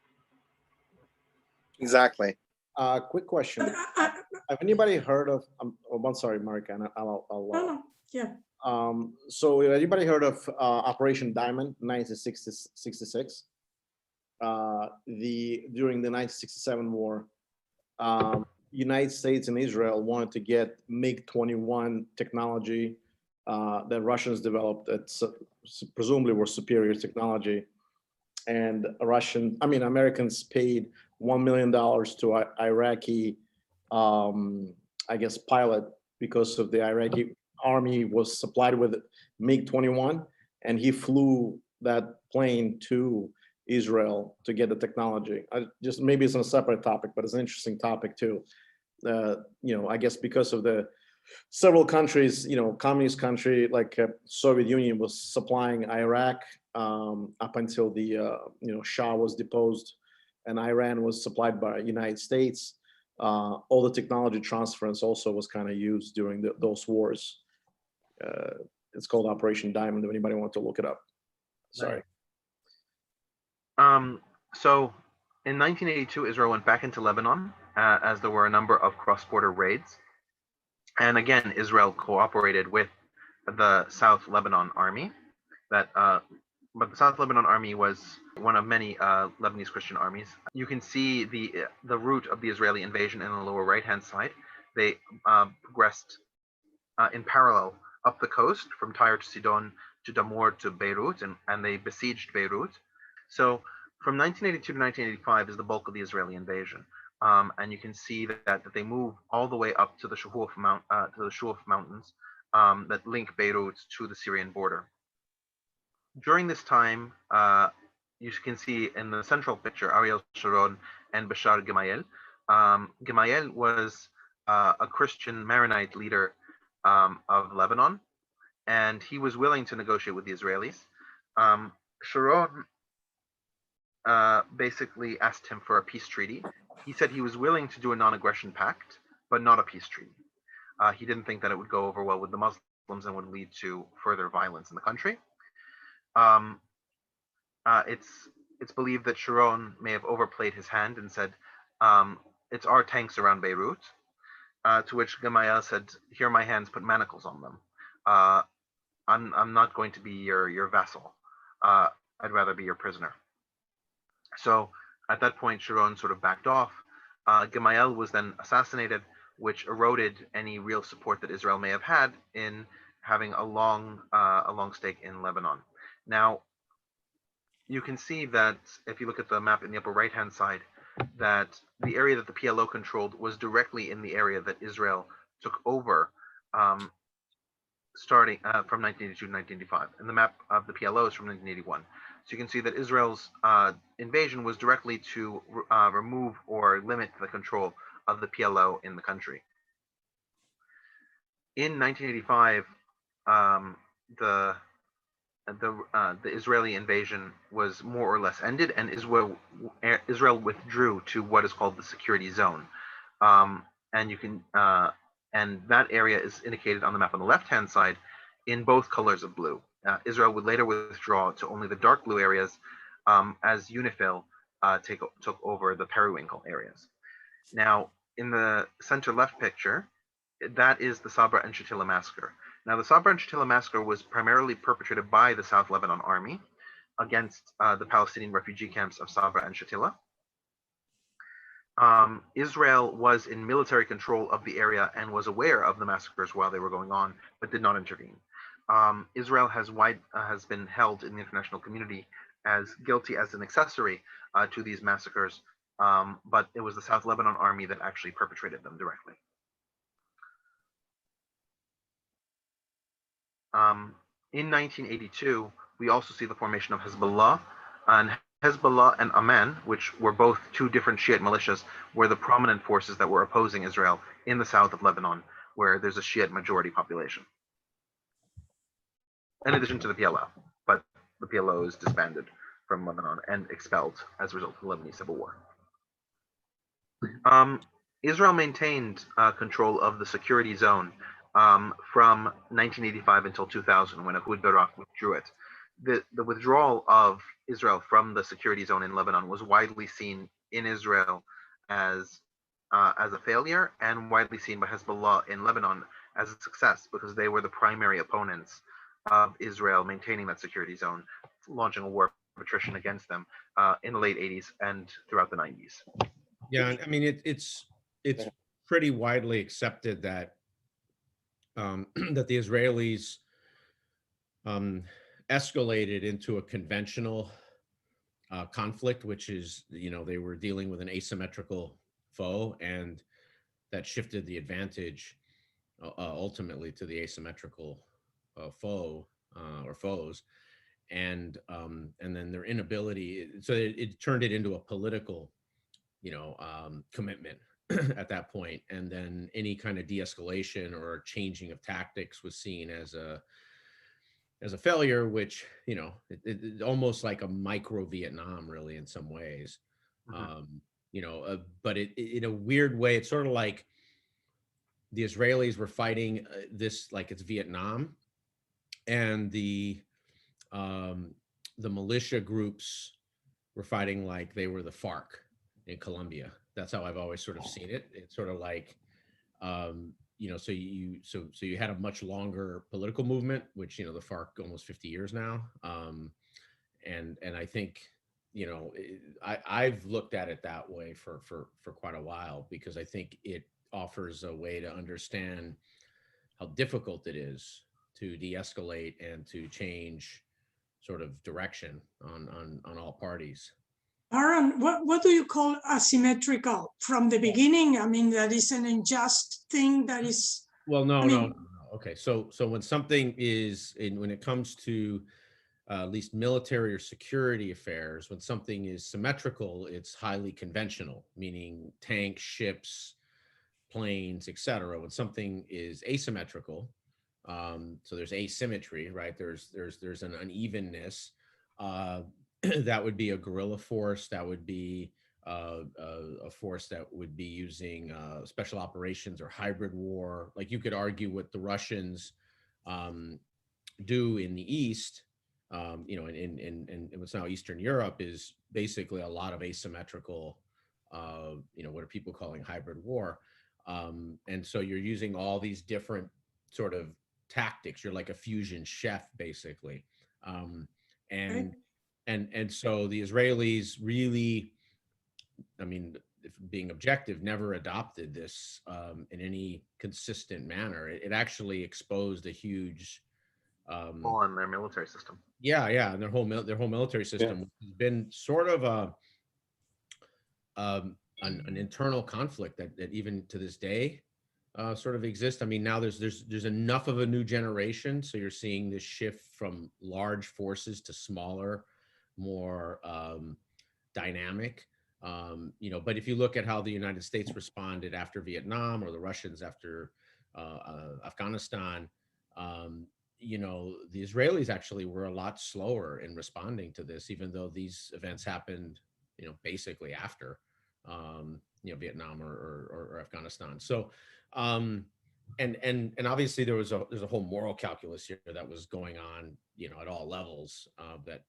Exactly. Quick question. Have anybody heard of, I'm sorry, Mark, and I'll yeah. So anybody heard of Operation Diamond, 1966? During the 1967 war, United States and Israel wanted to get MiG-21 technology that Russians developed that presumably were superior technology. And Americans paid $1 million to Iraqi, I guess, pilot, because of the Iraqi army was supplied with MiG-21, and he flew that plane to Israel to get the technology. Maybe it's on a separate topic, but it's an interesting topic too. I guess because of the several countries, communist country like Soviet Union was supplying Iraq up until the Shah was deposed, and Iran was supplied by United States. All the technology transference also was kind of used during those wars. It's called Operation Diamond, if anybody wants to look it up. Sorry. So in 1982, Israel went back into Lebanon as there were a number of cross-border raids. And again, Israel cooperated with the South Lebanon Army. But the South Lebanon Army was one of many Lebanese Christian armies. You can see the route of the Israeli invasion in the lower right-hand side. They progressed in parallel up the coast from Tyre to Sidon to Damour to Beirut, and they besieged Beirut. So from 1982 to 1985 is the bulk of the Israeli invasion. And you can see that they move all the way up to the Shuhuf Mountains that link Beirut to the Syrian border. During this time, you can see in the central picture Ariel Sharon and Bashar Gemayel. Gemayel was a Christian Maronite leader of Lebanon, and he was willing to negotiate with the Israelis. Sharon basically asked him for a peace treaty. He said he was willing to do a non-aggression pact, but not a peace treaty. He didn't think that it would go over well with the Muslims and would lead to further violence in the country. It's believed that Sharon may have overplayed his hand and said, it's our tanks around Beirut, to which Gemayel said, here are my hands, put manacles on them. I'm not going to be your vassal. I'd rather be your prisoner. So at that point, Sharon sort of backed off. Gemayel was then assassinated, which eroded any real support that Israel may have had in having a long stake in Lebanon. Now, you can see that if you look at the map in the upper right-hand side, that the area that the PLO controlled was directly in the area that Israel took over starting from 1982 to 1985. And the map of the PLO is from 1981. So you can see that Israel's invasion was directly to remove or limit the control of the PLO in the country. In 1985, the Israeli invasion was more or less ended, and Israel withdrew to what is called the security zone, and you can and that area is indicated on the map on the left-hand side in both colors of blue. Israel would later withdraw to only the dark blue areas as UNIFIL took over the periwinkle areas. Now, in the center left picture, that is the Sabra and Shatila massacre. Now, the Sabra and Shatila massacre was primarily perpetrated by the South Lebanon Army against the Palestinian refugee camps of Sabra and Shatila. Israel was in military control of the area and was aware of the massacres while they were going on, but did not intervene. Israel has been held in the international community as guilty as an accessory to these massacres, but it was the South Lebanon Army that actually perpetrated them directly. In 1982, we also see the formation of Hezbollah, and Hezbollah and Aman, which were both two different Shiite militias, were the prominent forces that were opposing Israel in the south of Lebanon, where there's a Shiite majority population. In addition to the PLO, but the PLO is disbanded from Lebanon and expelled as a result of the Lebanese Civil War. Israel maintained control of the security zone from 1985 until 2000, when Ehud Barak withdrew it. The withdrawal of Israel from the security zone in Lebanon was widely seen in Israel as a failure, and widely seen by Hezbollah in Lebanon as a success, because they were the primary opponents of Israel maintaining that security zone, launching a war of attrition against them in the late 80s and throughout the 90s. Yeah, I mean, it's pretty widely accepted that that the Israelis escalated into a conventional conflict, which is, they were dealing with an asymmetrical foe, and that shifted the advantage ultimately to the asymmetrical foe or foes, and then their inability, so it turned it into a political, commitment at that point, and then any kind of de-escalation or changing of tactics was seen as a failure, which it almost like a micro Vietnam, really, in some ways. But in a weird way, it's sort of like the Israelis were fighting this like it's Vietnam, and the militia groups were fighting like they were the FARC in Colombia. That's how I've always sort of seen it. It's sort of like, so you had a much longer political movement, which, the FARC almost 50 years now. And I think, I've looked at it that way for quite a while, because I think it offers a way to understand how difficult it is to de-escalate and to change sort of direction on all parties. Aaron, what do you call asymmetrical from the beginning? I mean, that is an unjust thing that is... Well, no. Okay, so when something is, when it comes to at least military or security affairs, when something is symmetrical, it's highly conventional, meaning tanks, ships, planes, etc. When something is asymmetrical, so there's asymmetry, right? There's an unevenness. That would be a guerrilla force. That would be a force that would be using special operations or hybrid war. Like, you could argue what the Russians do in the East, in what's now Eastern Europe, is basically a lot of asymmetrical, what are people calling hybrid war. And so you're using all these different sort of tactics. You're like a fusion chef, basically. And so the Israelis really, I mean, if being objective, never adopted this in any consistent manner. It actually exposed a huge flaw in their military system. Yeah, and their whole military system has been sort of an internal conflict that even to this day sort of exists. I mean, now there's enough of a new generation, so you're seeing this shift from large forces to smaller more dynamic. But if you look at how the United States responded after Vietnam, or the Russians after Afghanistan, the Israelis actually were a lot slower in responding to this, even though these events happened, basically after, Vietnam or Afghanistan. So, and obviously there's a whole moral calculus here that was going on, at all levels, that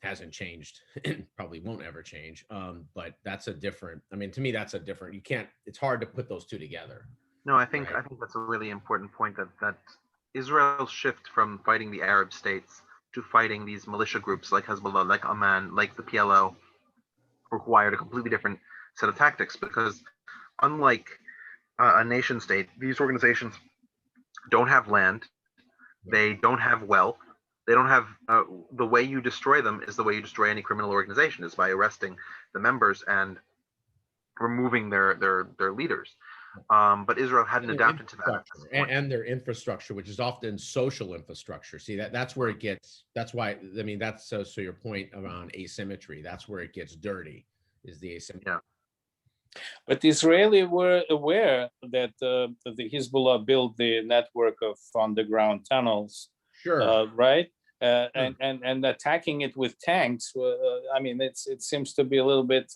hasn't changed and probably won't ever change. But that's a different, to me, that's a different, it's hard to put those two together. No, I think Right. that's a really important point, that Israel's shift from fighting the Arab states to fighting these militia groups like Hezbollah, like Amman, like the PLO, required a completely different set of tactics, because unlike a nation state, these organizations don't have land, they don't have wealth, they don't have the way you destroy them is the way you destroy any criminal organization, is by arresting the members and removing their leaders. But Israel hadn't adapted to that. And their infrastructure, which is often social infrastructure. See, that's where it gets, that's why, that's so your point around asymmetry, that's where it gets dirty, is the asymmetry. Yeah. But the Israelis were aware that the Hezbollah built the network of underground tunnels, Sure. right? And attacking it with tanks. It seems to be a little bit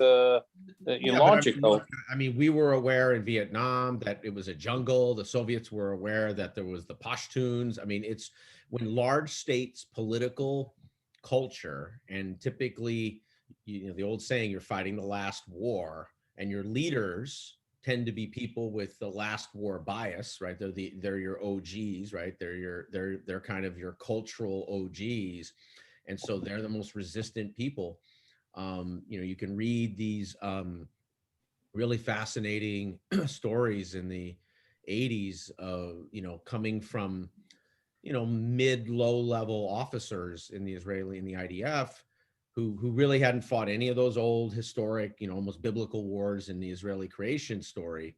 illogical. We were aware in Vietnam that it was a jungle. The Soviets were aware that there was the Pashtuns. It's when large states' political culture, and typically, the old saying, you're fighting the last war, and your leaders tend to be people with the last war bias, right? They're your OGs, right? They're kind of your cultural OGs, and so they're the most resistant people. You can read these really fascinating stories in the 80s of coming from low level officers in the Israeli and the IDF who really hadn't fought any of those old historic, almost biblical wars in the Israeli creation story,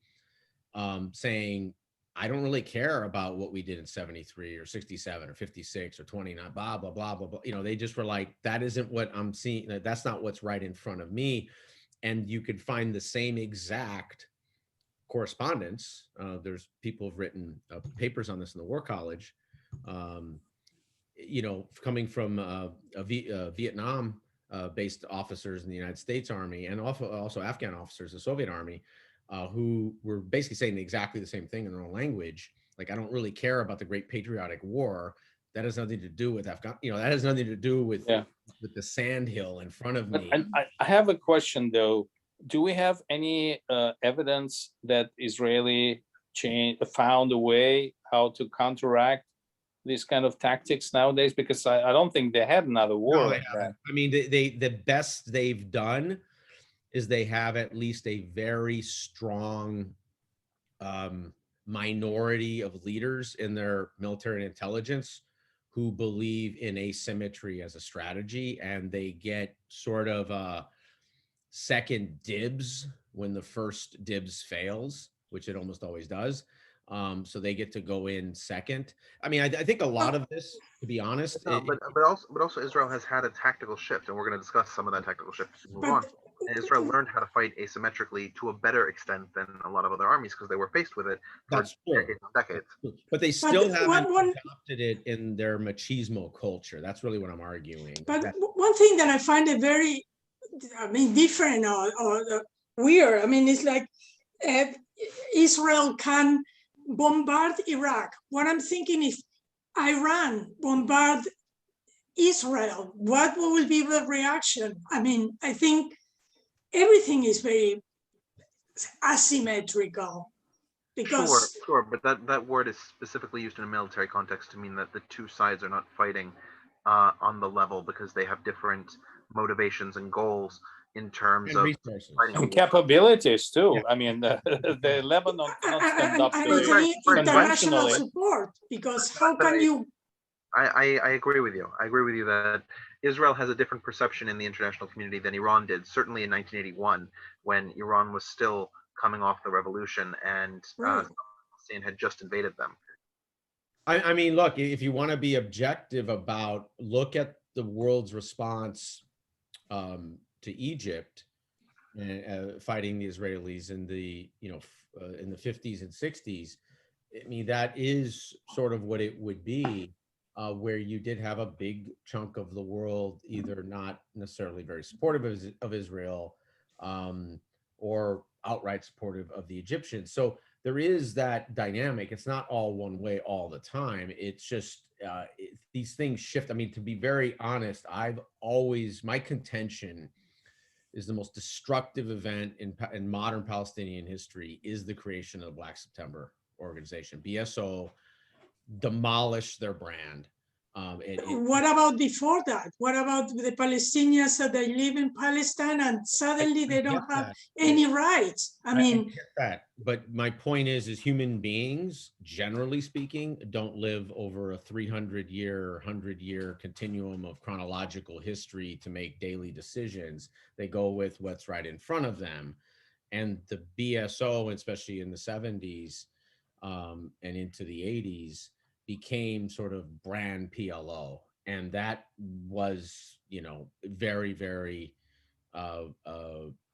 saying, I don't really care about what we did in 73 or 67 or 56 or 29, blah, blah, blah, blah, blah. They just were like, that isn't what I'm seeing. That's not what's right in front of me. And you could find the same exact correspondence. There's people who've written papers on this in the War College, coming from Vietnam based officers in the United States Army, and also Afghan officers, the Soviet Army, who were basically saying exactly the same thing in their own language. Like, I don't really care about the Great Patriotic War. That has nothing to do with that has nothing to do with the sandhill in front of me. I have a question though. Do we have any evidence that Israeli found a way how to counteract these kind of tactics nowadays? Because I don't think they had another war. No, like that. the best they've done is they have at least a very strong minority of leaders in their military and intelligence who believe in asymmetry as a strategy, and they get sort of a second dibs when the first dibs fails, which it almost always does. So they get to go in second. I think a lot of this, to be honest, but also Israel has had a tactical shift, and we're going to discuss some of that tactical shift as we move on. And Israel learned how to fight asymmetrically to a better extent than a lot of other armies, because they were faced with it for decades. But they still haven't adopted it in their machismo culture. That's really what I'm arguing. But one thing that I find it very, different or weird. It's like Israel can bombard Iraq. What I'm thinking is, Iran bombard Israel, what will be the reaction? I think everything is very asymmetrical, because sure, but that word is specifically used in a military context to mean that the two sides are not fighting on the level, because they have different motivations and goals in terms and of resources and capabilities too. The Lebanon cannot stand up and to it's an international conventionally. support, because how can you? I agree with you. I agree with you that Israel has a different perception in the international community than Iran did, certainly in 1981, when Iran was still coming off the revolution and Saddam Hussein had just invaded them. Look, if you want to be objective look at the world's response to Egypt, fighting the Israelis in the in the 50s and 60s. I mean, that is sort of what it would be, where you did have a big chunk of the world either not necessarily very supportive of Israel, or outright supportive of the Egyptians. So there is that dynamic. It's not all one way all the time. It's just these things shift. I mean, to be very honest, my contention is the most destructive event in modern Palestinian history is the creation of the Black September organization. BSO demolished their brand. What about before that? What about the Palestinians that they live in Palestine and suddenly they don't have any rights? I mean, get that, but my point is human beings, generally speaking, don't live over a 300-year, 100-year continuum of chronological history to make daily decisions. They go with what's right in front of them. And the BSO, especially in the 70s and into the 80s, became sort of brand PLO, and that was, very, very, I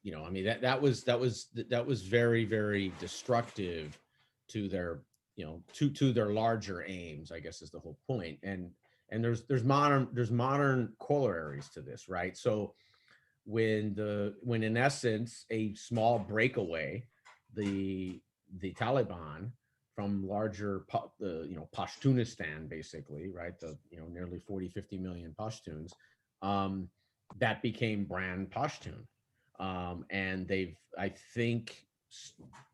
mean, that was very, very destructive to their, to their larger aims, I guess is the whole point. And there's modern corollaries to this, right? So when in essence a small breakaway, the Taliban from larger, Pashtunistan, basically, right? The, nearly 40-50 million Pashtuns, that became brand Pashtun. And they've, I think,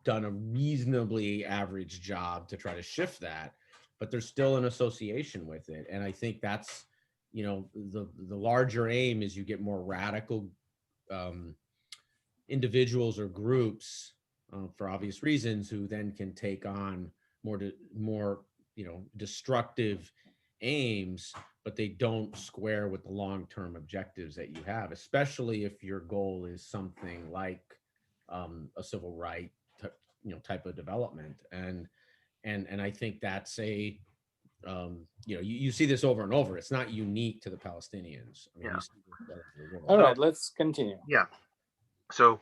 done a reasonably average job to try to shift that, but there's still an association with it. And I think that's, the larger aim is you get more radical individuals or groups, for obvious reasons, who then can take on more destructive aims, but they don't square with the long-term objectives that you have, especially if your goal is something like a civil right type of development. And I think that's a you see this over and over. It's not unique to the Palestinians. I mean, you see this all over the world. All right, let's continue. Yeah. So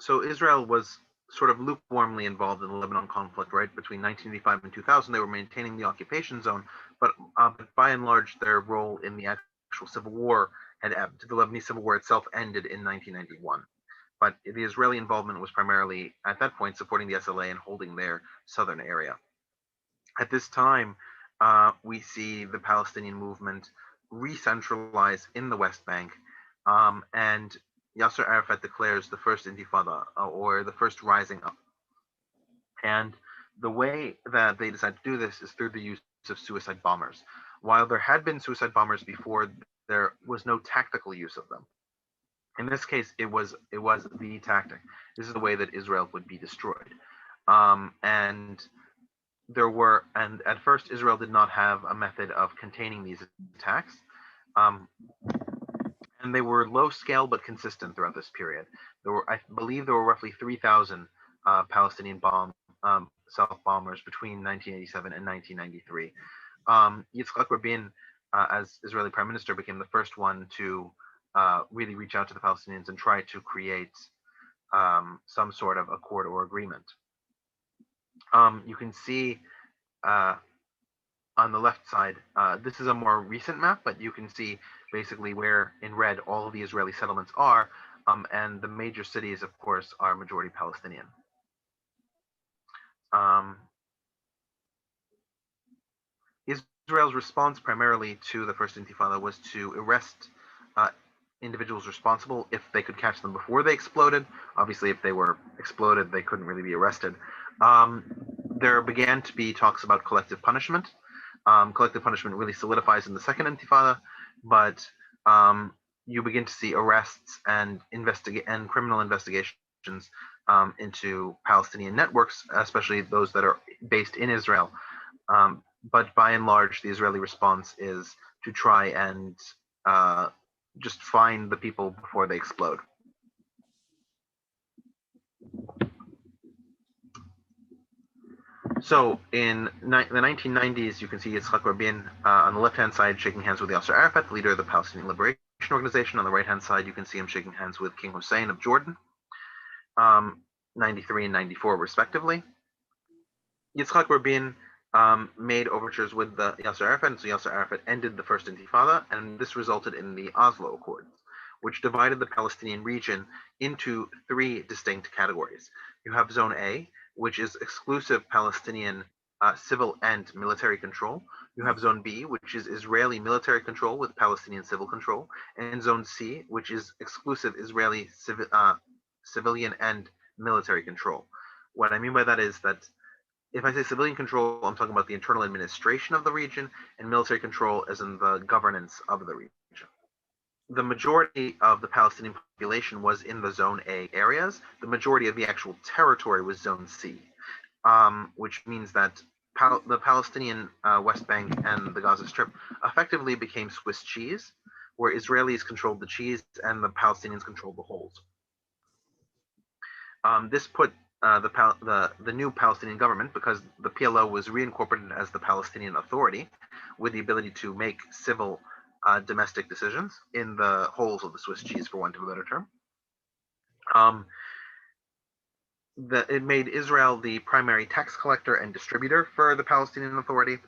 so Israel was sort of lukewarmly involved in the Lebanon conflict, right? Between 1985 and 2000, they were maintaining the occupation zone, but by and large, their role in the actual civil war had ebbed. The Lebanese Civil War itself ended in 1991, but the Israeli involvement was primarily, at that point, supporting the SLA and holding their southern area. At this time, we see the Palestinian movement re-centralize in the West Bank, and Yasser Arafat declares the first Intifada, or the first rising up. And the way that they decide to do this is through the use of suicide bombers. While there had been suicide bombers before, there was no tactical use of them. In this case, it was the tactic. This is the way that Israel would be destroyed. And at first, Israel did not have a method of containing these attacks. And they were low scale but consistent throughout this period. I believe there were roughly 3,000 Palestinian self-bombers between 1987 and 1993. Yitzhak Rabin, as Israeli Prime Minister, became the first one to really reach out to the Palestinians and try to create some sort of accord or agreement. You can see on the left side, this is a more recent map, but you can see basically where in red all of the Israeli settlements are, and the major cities, of course, are majority Palestinian. Israel's response primarily to the first Intifada was to arrest individuals responsible if they could catch them before they exploded. Obviously, if they were exploded, they couldn't really be arrested. There began to be talks about collective punishment. Collective punishment really solidifies in the second Intifada, but you begin to see arrests and criminal investigations into Palestinian networks, especially those that are based in Israel. But by and large, the Israeli response is to try and just find the people before they explode. So in the 1990s, you can see Yitzhak Rabin on the left-hand side shaking hands with Yasser Arafat, the leader of the Palestinian Liberation Liberation Organization. On the right-hand side, you can see him shaking hands with King Hussein of Jordan, 93 and 94 respectively. Yitzhak Rabin made overtures with the Yasser Arafat, and so Yasser Arafat ended the first Intifada, and this resulted in the Oslo Accords, which divided the Palestinian region into three distinct categories. You have Zone A, which is exclusive Palestinian civil and military control. You have Zone B, which is Israeli military control with Palestinian civil control, and Zone C, which is exclusive Israeli civilian and military control. What I mean by that is that if I say civilian control, I'm talking about the internal administration of the region, and military control as in the governance of the region. The majority of the Palestinian population was in the Zone A areas. The majority of the actual territory was Zone C, which means that the Palestinian West Bank and the Gaza Strip effectively became Swiss cheese, where Israelis controlled the cheese and the Palestinians controlled the holes. This put the new Palestinian government, because the PLO was reincorporated as the Palestinian Authority, with the ability to make civil domestic decisions in the holes of the Swiss cheese, for want of a better term. It made Israel the primary tax collector and distributor for the Palestinian Authority.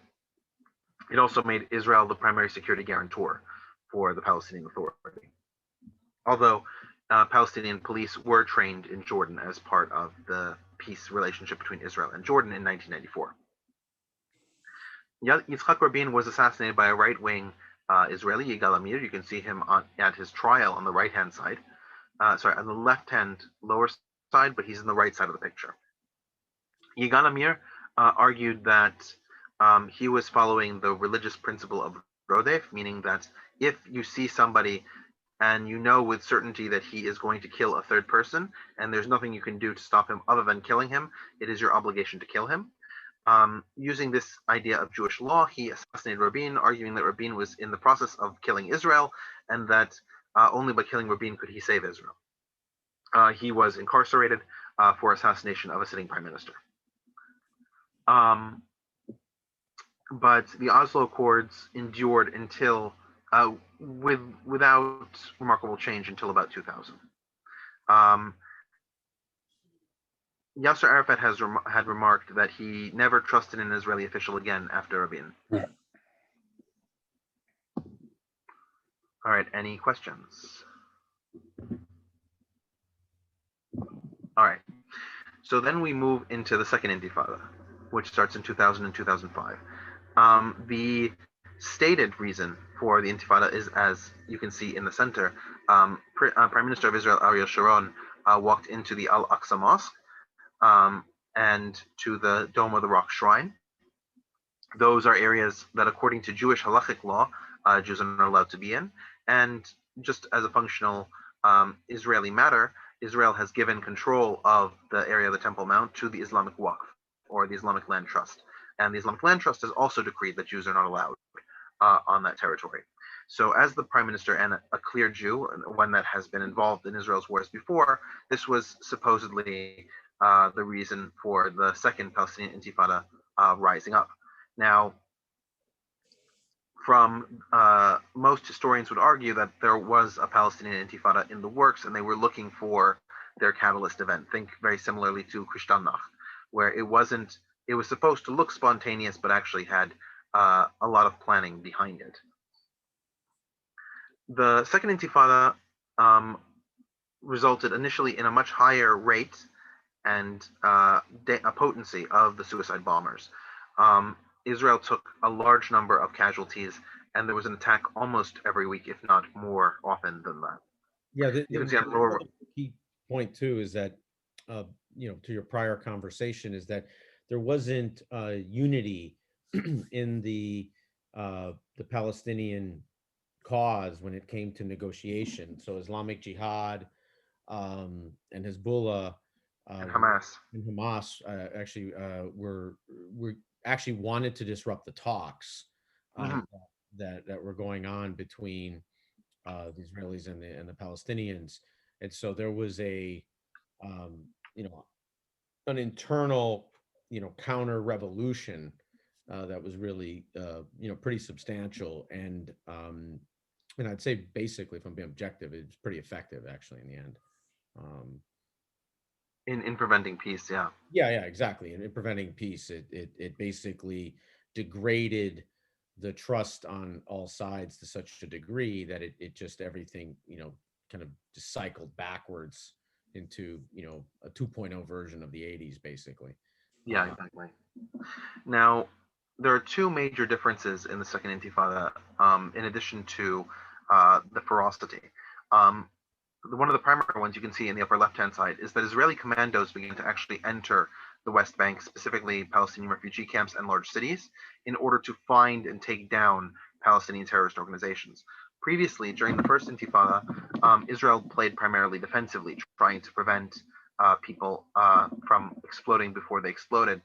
It also made Israel the primary security guarantor for the Palestinian Authority. Although Palestinian police were trained in Jordan as part of the peace relationship between Israel and Jordan in 1994. Yitzhak Rabin was assassinated by a right-wing Israeli, Yigal Amir. You can see him at his trial on the right-hand side. On the left-hand lower side, but he's in the right side of the picture. Yigal Amir argued that he was following the religious principle of Rodef, meaning that if you see somebody and you know with certainty that he is going to kill a third person, and there's nothing you can do to stop him other than killing him, it is your obligation to kill him. Using this idea of Jewish law, he assassinated Rabin, arguing that Rabin was in the process of killing Israel, and that only by killing Rabin could he save Israel. He was incarcerated for assassination of a sitting prime minister. But the Oslo Accords endured until without remarkable change until about 2000. Yasser Arafat had remarked that he never trusted an Israeli official again after Rabin. Yeah. All right, any questions? All right, so then we move into the second Intifada, which starts in 2000 and 2005. The stated reason for the Intifada is, as you can see in the center, Prime Minister of Israel Ariel Sharon walked into the Al-Aqsa Mosque and to the Dome of the Rock Shrine. Those are areas that, according to Jewish halachic law, Jews are not allowed to be in. And just as a functional Israeli matter, Israel has given control of the area of the Temple Mount to the Islamic Waqf, or the Islamic Land Trust. And the Islamic Land Trust has also decreed that Jews are not allowed on that territory. So as the prime minister and a clear Jew, one that has been involved in Israel's wars before, this was supposedly the reason for the second Palestinian Intifada rising up. Now, from most historians would argue that there was a Palestinian Intifada in the works, and they were looking for their catalyst event. Think very similarly to Kristallnacht, where it was supposed to look spontaneous, but actually had a lot of planning behind it. The second Intifada resulted initially in a much higher rate and a potency of the suicide bombers. Israel took a large number of casualties, and there was an attack almost every week, if not more often than that. Yeah, the key point too is that, to your prior conversation, is that there wasn't unity in the Palestinian cause when it came to negotiation. So Islamic Jihad and Hezbollah and Hamas actually were actually wanted to disrupt the talks that were going on between the Israelis and the Palestinians, and so there was an internal counter revolution that was really pretty substantial, and And I'd say basically, if I'm being objective, it's pretty effective actually in the end. In preventing peace, yeah. Yeah, exactly. And in preventing peace, it basically degraded the trust on all sides to such a degree that it just everything, kind of just cycled backwards into, a 2.0 version of the 80s, basically. Yeah, exactly. Now, there are two major differences in the Second Intifada, in addition to the ferocity. One of the primary ones you can see in the upper left-hand side is that Israeli commandos began to actually enter the West Bank, specifically Palestinian refugee camps and large cities, in order to find and take down Palestinian terrorist organizations. Previously, during the first Intifada, Israel played primarily defensively, trying to prevent people from exploding before they exploded.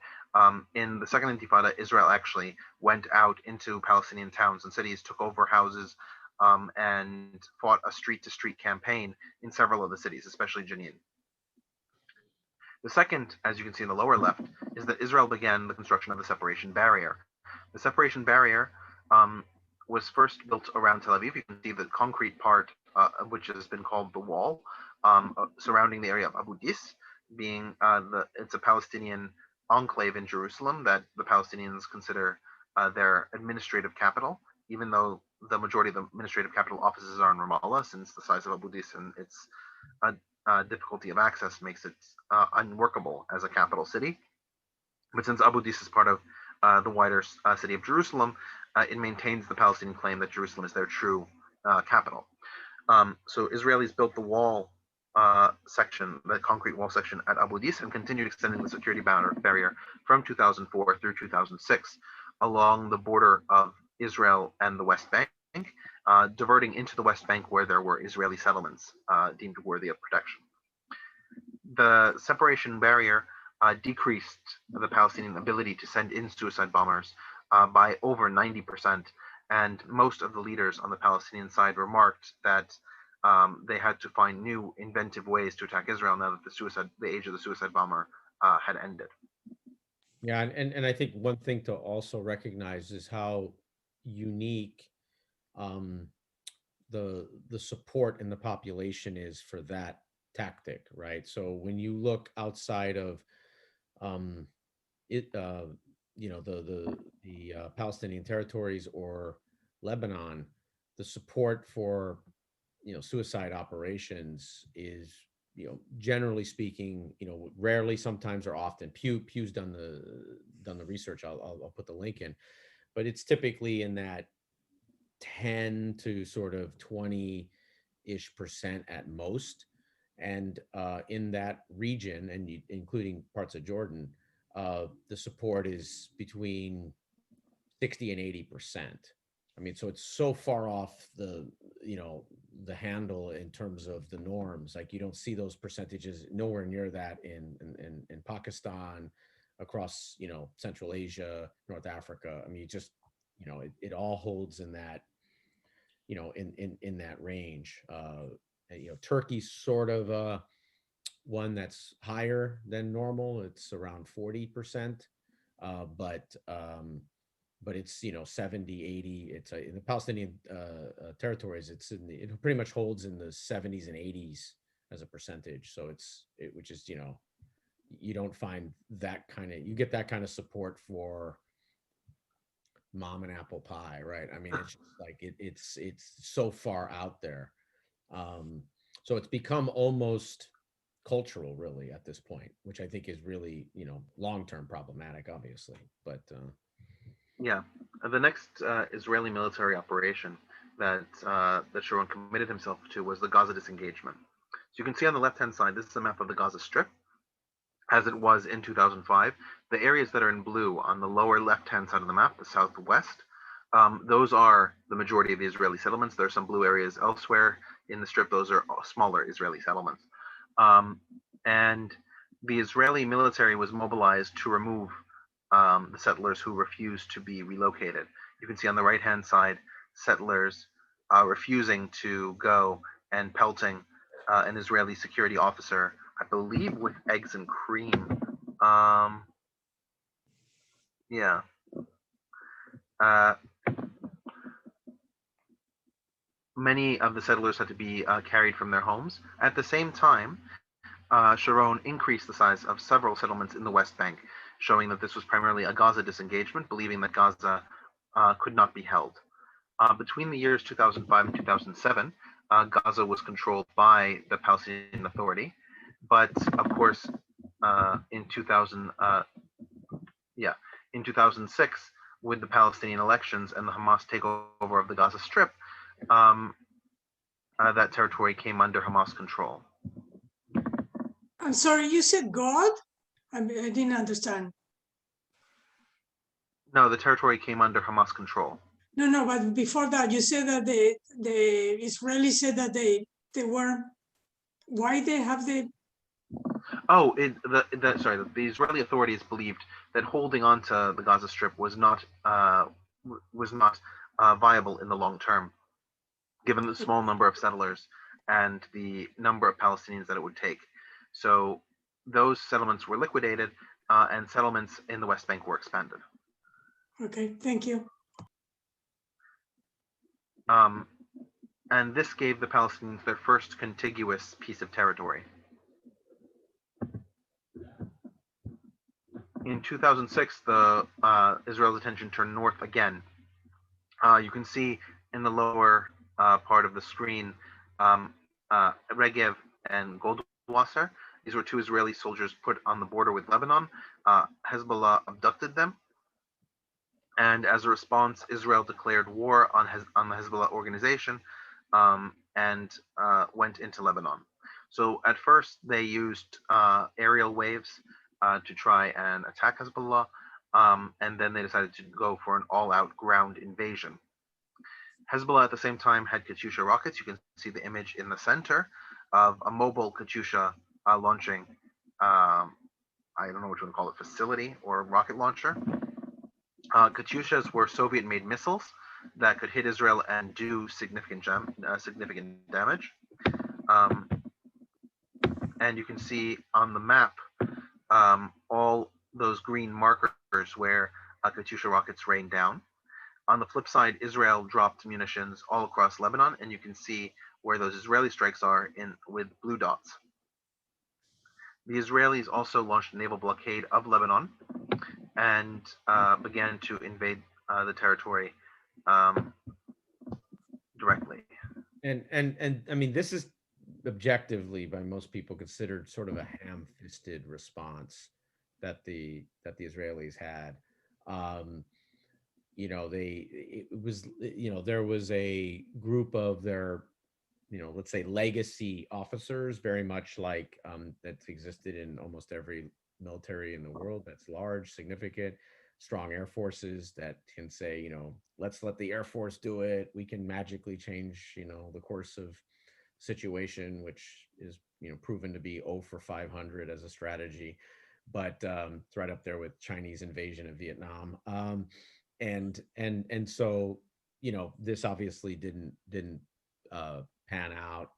In the second Intifada, Israel actually went out into Palestinian towns and cities, took over houses, and fought a street-to-street campaign in several of the cities, especially Jenin. The second, as you can see in the lower left, is that Israel began the construction of the separation barrier. The separation barrier was first built around Tel Aviv. You can see the concrete part, which has been called the wall, surrounding the area of Abu Dis, being it's a Palestinian enclave in Jerusalem that the Palestinians consider their administrative capital, even though the majority of the administrative capital offices are in Ramallah, since the size of Abu Dis and its difficulty of access makes it unworkable as a capital city. But since Abu Dis is part of the wider city of Jerusalem, it maintains the Palestinian claim that Jerusalem is their true capital. So Israelis built the wall section, the concrete wall section at Abu Dis, and continued extending the security barrier from 2004 through 2006 along the border of Israel and the West Bank, diverting into the West Bank where there were Israeli settlements deemed worthy of protection. The separation barrier decreased the Palestinian ability to send in suicide bombers by over 90%, and most of the leaders on the Palestinian side remarked that they had to find new inventive ways to attack Israel now that the age of the suicide bomber had ended. Yeah, and I think one thing to also recognize is how unique the support in the population is for that tactic, right? So when you look outside of the Palestinian territories or Lebanon, the support for suicide operations is, generally speaking, rarely, sometimes, or often. Pew's done the research. I'll put the link in, but it's typically in that 10 to sort of 20-ish% at most. And in that region, and including parts of Jordan, the support is between 60 and 80%. I mean, so it's so far off the handle in terms of the norms. Like, you don't see those percentages nowhere near that in Pakistan, across Central Asia, North Africa. I mean, it all holds in that in that range. Turkey's sort of one that's higher than normal. It's around 40%, but it's 70, 80. It's in the Palestinian territories. It pretty much holds in the 70s and 80s as a percentage. So which is you don't find that you get that kind of support for mom and apple pie, right? I mean, it's just like it's so far out there. So it's become almost cultural, really, at this point, which I think is really long-term problematic, obviously. But yeah, the next Israeli military operation that Sharon committed himself to was the Gaza Disengagement. So you can see on the left-hand side, this is a map of the Gaza Strip as it was in 2005. The areas that are in blue on the lower left-hand side of the map, the southwest, those are the majority of the Israeli settlements. There are some blue areas elsewhere in the Strip. Those are smaller Israeli settlements. And the Israeli military was mobilized to remove the settlers who refused to be relocated. You can see on the right-hand side, settlers refusing to go and pelting an Israeli security officer, I believe, with eggs and cream. Yeah. many of the settlers had to be carried from their homes. At the same time, Sharon increased the size of several settlements in the West Bank, showing that this was primarily a Gaza disengagement, believing that Gaza could not be held. Between the years 2005 and 2007, Gaza was controlled by the Palestinian Authority, but of course, in 2006, with the Palestinian elections and the Hamas takeover of the Gaza Strip, that territory came under Hamas control. I'm sorry, you said God? I didn't understand. No, the territory came under Hamas control. No, but before that, you said that the Israelis said that they were, why they have the... Oh, the Israeli authorities believed that holding on to the Gaza Strip was not viable in the long term, given the small number of settlers and the number of Palestinians that it would take. So those settlements were liquidated, and settlements in the West Bank were expanded. Okay, thank you. And this gave the Palestinians their first contiguous piece of territory. In 2006, Israel's attention turned north again. You can see in the lower part of the screen, Regev and Goldwasser. These were two Israeli soldiers put on the border with Lebanon. Hezbollah abducted them, and as a response, Israel declared war on the Hezbollah organization and went into Lebanon. So at first, they used aerial waves to try and attack Hezbollah, and then they decided to go for an all-out ground invasion. Hezbollah at the same time had Katyusha rockets. You can see the image in the center of a mobile Katyusha launching, I don't know which one to call it, facility or rocket launcher. Katyushas were Soviet-made missiles that could hit Israel and do significant damage. And you can see on the map all those green markers where Katyusha rockets rained down. On the flip side, Israel dropped munitions all across Lebanon, and you can see where those Israeli strikes are with blue dots. The Israelis also launched a naval blockade of Lebanon and began to invade the territory directly. And I mean, this is objectively by most people considered sort of a ham-fisted response that the Israelis had. There was a group of their, let's say legacy officers, very much like that's existed in almost every military in the world that's large, significant, strong air forces that can say, let's let the Air Force do it. We can magically change, the course of situation, which is, proven to be 0 for 500 as a strategy, but it's right up there with Chinese invasion of Vietnam. And so, this obviously didn't pan out.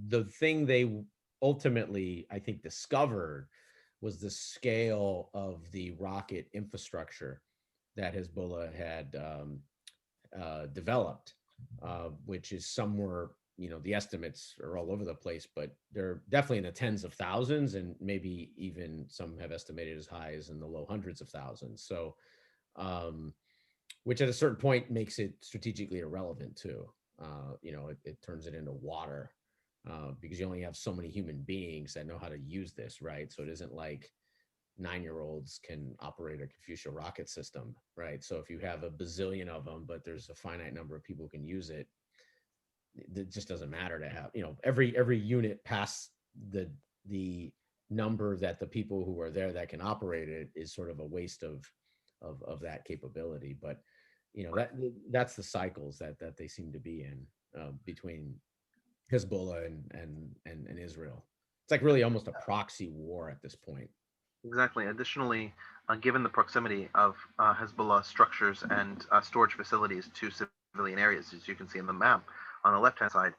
The thing they ultimately, I think, discovered was the scale of the rocket infrastructure that Hezbollah had developed, which is somewhere, the estimates are all over the place, but they're definitely in the tens of thousands, and maybe even some have estimated as high as in the low hundreds of thousands. So, which at a certain point makes it strategically irrelevant too. It turns it into water because you only have so many human beings that know how to use this, right? So it isn't like 9-year-olds can operate a Katyusha rocket system, right? So if you have a bazillion of them, but there's a finite number of people who can use it, it just doesn't matter to have, every unit past the number that the people who are there that can operate it is sort of a waste of that capability. But that's the cycles that they seem to be in between Hezbollah and Israel. It's like really almost a proxy war at this point. Exactly. Additionally, given the proximity of Hezbollah structures and storage facilities to civilian areas, as you can see in the map on the left-hand side,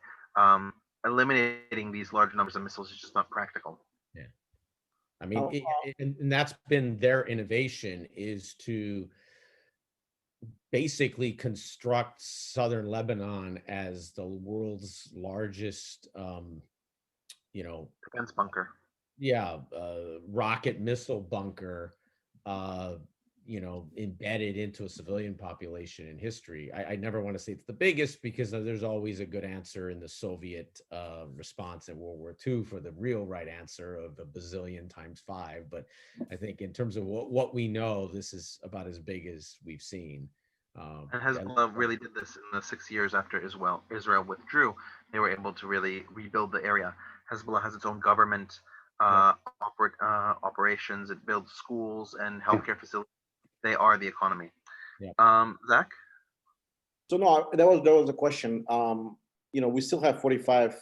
eliminating these large numbers of missiles is just not practical. Yeah. I mean, and that's been their innovation, is to basically construct southern Lebanon as the world's largest, defense bunker. rocket missile bunker, embedded into a civilian population in history. I never want to say it's the biggest, because there's always a good answer in the Soviet response in World War II for the real right answer of a bazillion times 5. But I think in terms of what we know, this is about as big as we've seen. And Hezbollah really did this in the 6 years after Israel withdrew. They were able to really rebuild the area. Hezbollah has its own government, operations. It builds schools and healthcare facilities. They are the economy. Zach? So no, there was a question. We still have 45%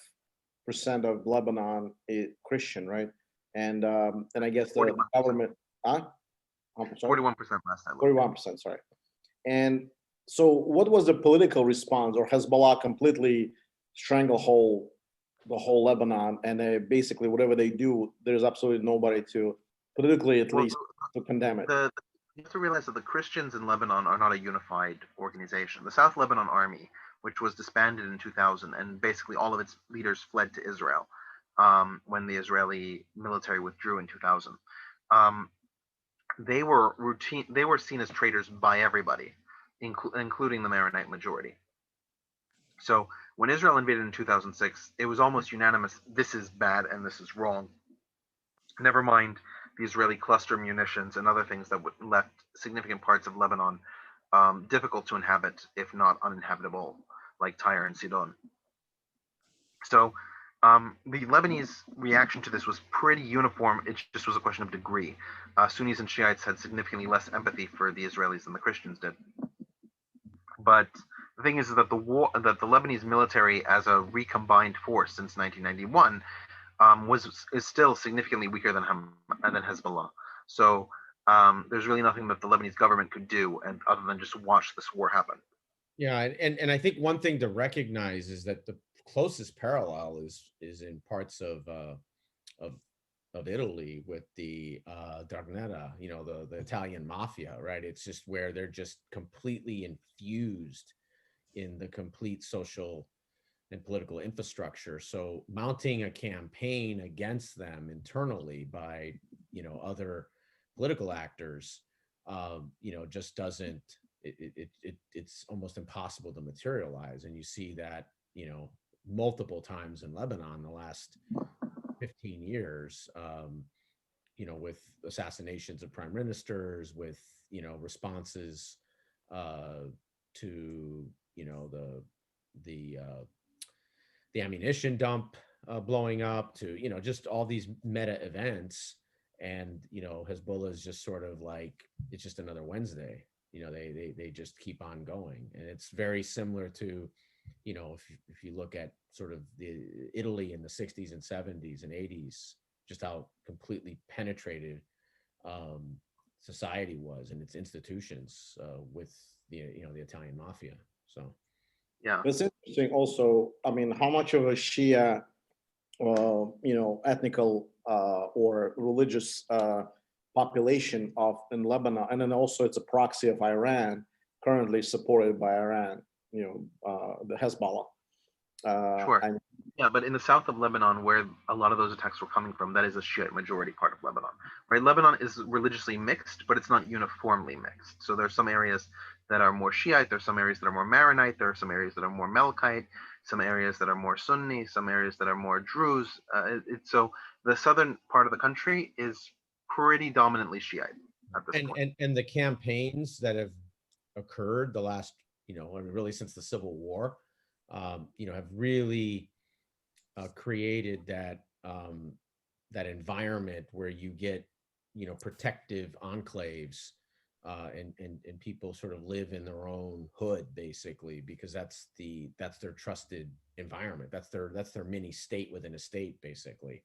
of Lebanon is Christian, right? And I guess the 41%. government, 41% last time. 41%, sorry. And so what was the political response, or Hezbollah completely stranglehold the whole Lebanon, and basically whatever they do, there's absolutely nobody to, politically at least, to condemn it? You have to realize that the Christians in Lebanon are not a unified organization. The South Lebanon Army, which was disbanded in 2000, and basically all of its leaders fled to Israel when the Israeli military withdrew in 2000. They were seen as traitors by everybody, including the Maronite majority. So when Israel invaded in 2006, it was almost unanimous: this is bad and this is wrong. Never mind the Israeli cluster munitions and other things that left significant parts of Lebanon difficult to inhabit, if not uninhabitable, like Tyre and Sidon. So the Lebanese reaction to this was pretty uniform. It just was a question of degree. Sunnis and Shiites had significantly less empathy for the Israelis than the Christians did. But the thing is that the Lebanese military, as a recombined force since 1991, is still significantly weaker than Hezbollah. So there's really nothing that the Lebanese government could do, and other than just watch this war happen. Yeah, and I think one thing to recognize is that the closest parallel is in parts of Italy with the Darnetta, the Italian mafia, right? It's just where they're just completely infused in the complete social and political infrastructure. So mounting a campaign against them internally by, other political actors, just doesn't, it's almost impossible to materialize. And you see that, multiple times in Lebanon the last 15 years, with assassinations of prime ministers, with, responses to, the ammunition dump blowing up, to, just all these meta events. And, Hezbollah is just sort of like, it's just another Wednesday. They just keep on going. And it's very similar to, if you look at sort of the Italy in the 60s and 70s and 80s, just how completely penetrated society was and its institutions with the Italian mafia. So yeah, it's interesting also. I mean, how much of a Shia ethnical or religious population in Lebanon, and then also it's a proxy of Iran, currently supported by Iran, the Hezbollah. Sure. Yeah, but in the south of Lebanon, where a lot of those attacks were coming from, that is a Shiite majority part of Lebanon, right? Lebanon is religiously mixed, but it's not uniformly mixed. So there's some areas that are more Shiite, there's some areas that are more Maronite, there are some areas that are more Melkite, some areas that are more Sunni, some areas that are more Druze. So the southern part of the country is pretty dominantly Shiite at this point. And the campaigns that have occurred the last, really since the Civil War, have really created that environment where you get, protective enclaves, and people sort of live in their own hood, basically, because that's their trusted environment. That's their mini state within a state, basically,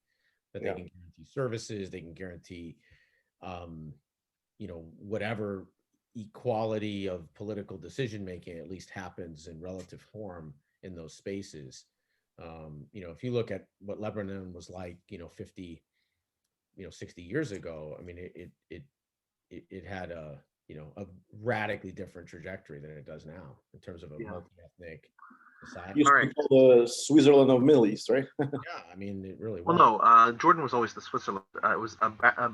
that they can guarantee services, they can guarantee, whatever equality of political decision making at least happens in relative form in those spaces. If you look at what Lebanon was like, 50, 60 years ago, I mean, it had a radically different trajectory than it does now in terms of a Yeah. multi-ethnic society. Used All to be right. called the Switzerland of Middle East, right? Yeah, I mean, it really Well, was. no, Jordan was always the Switzerland. It was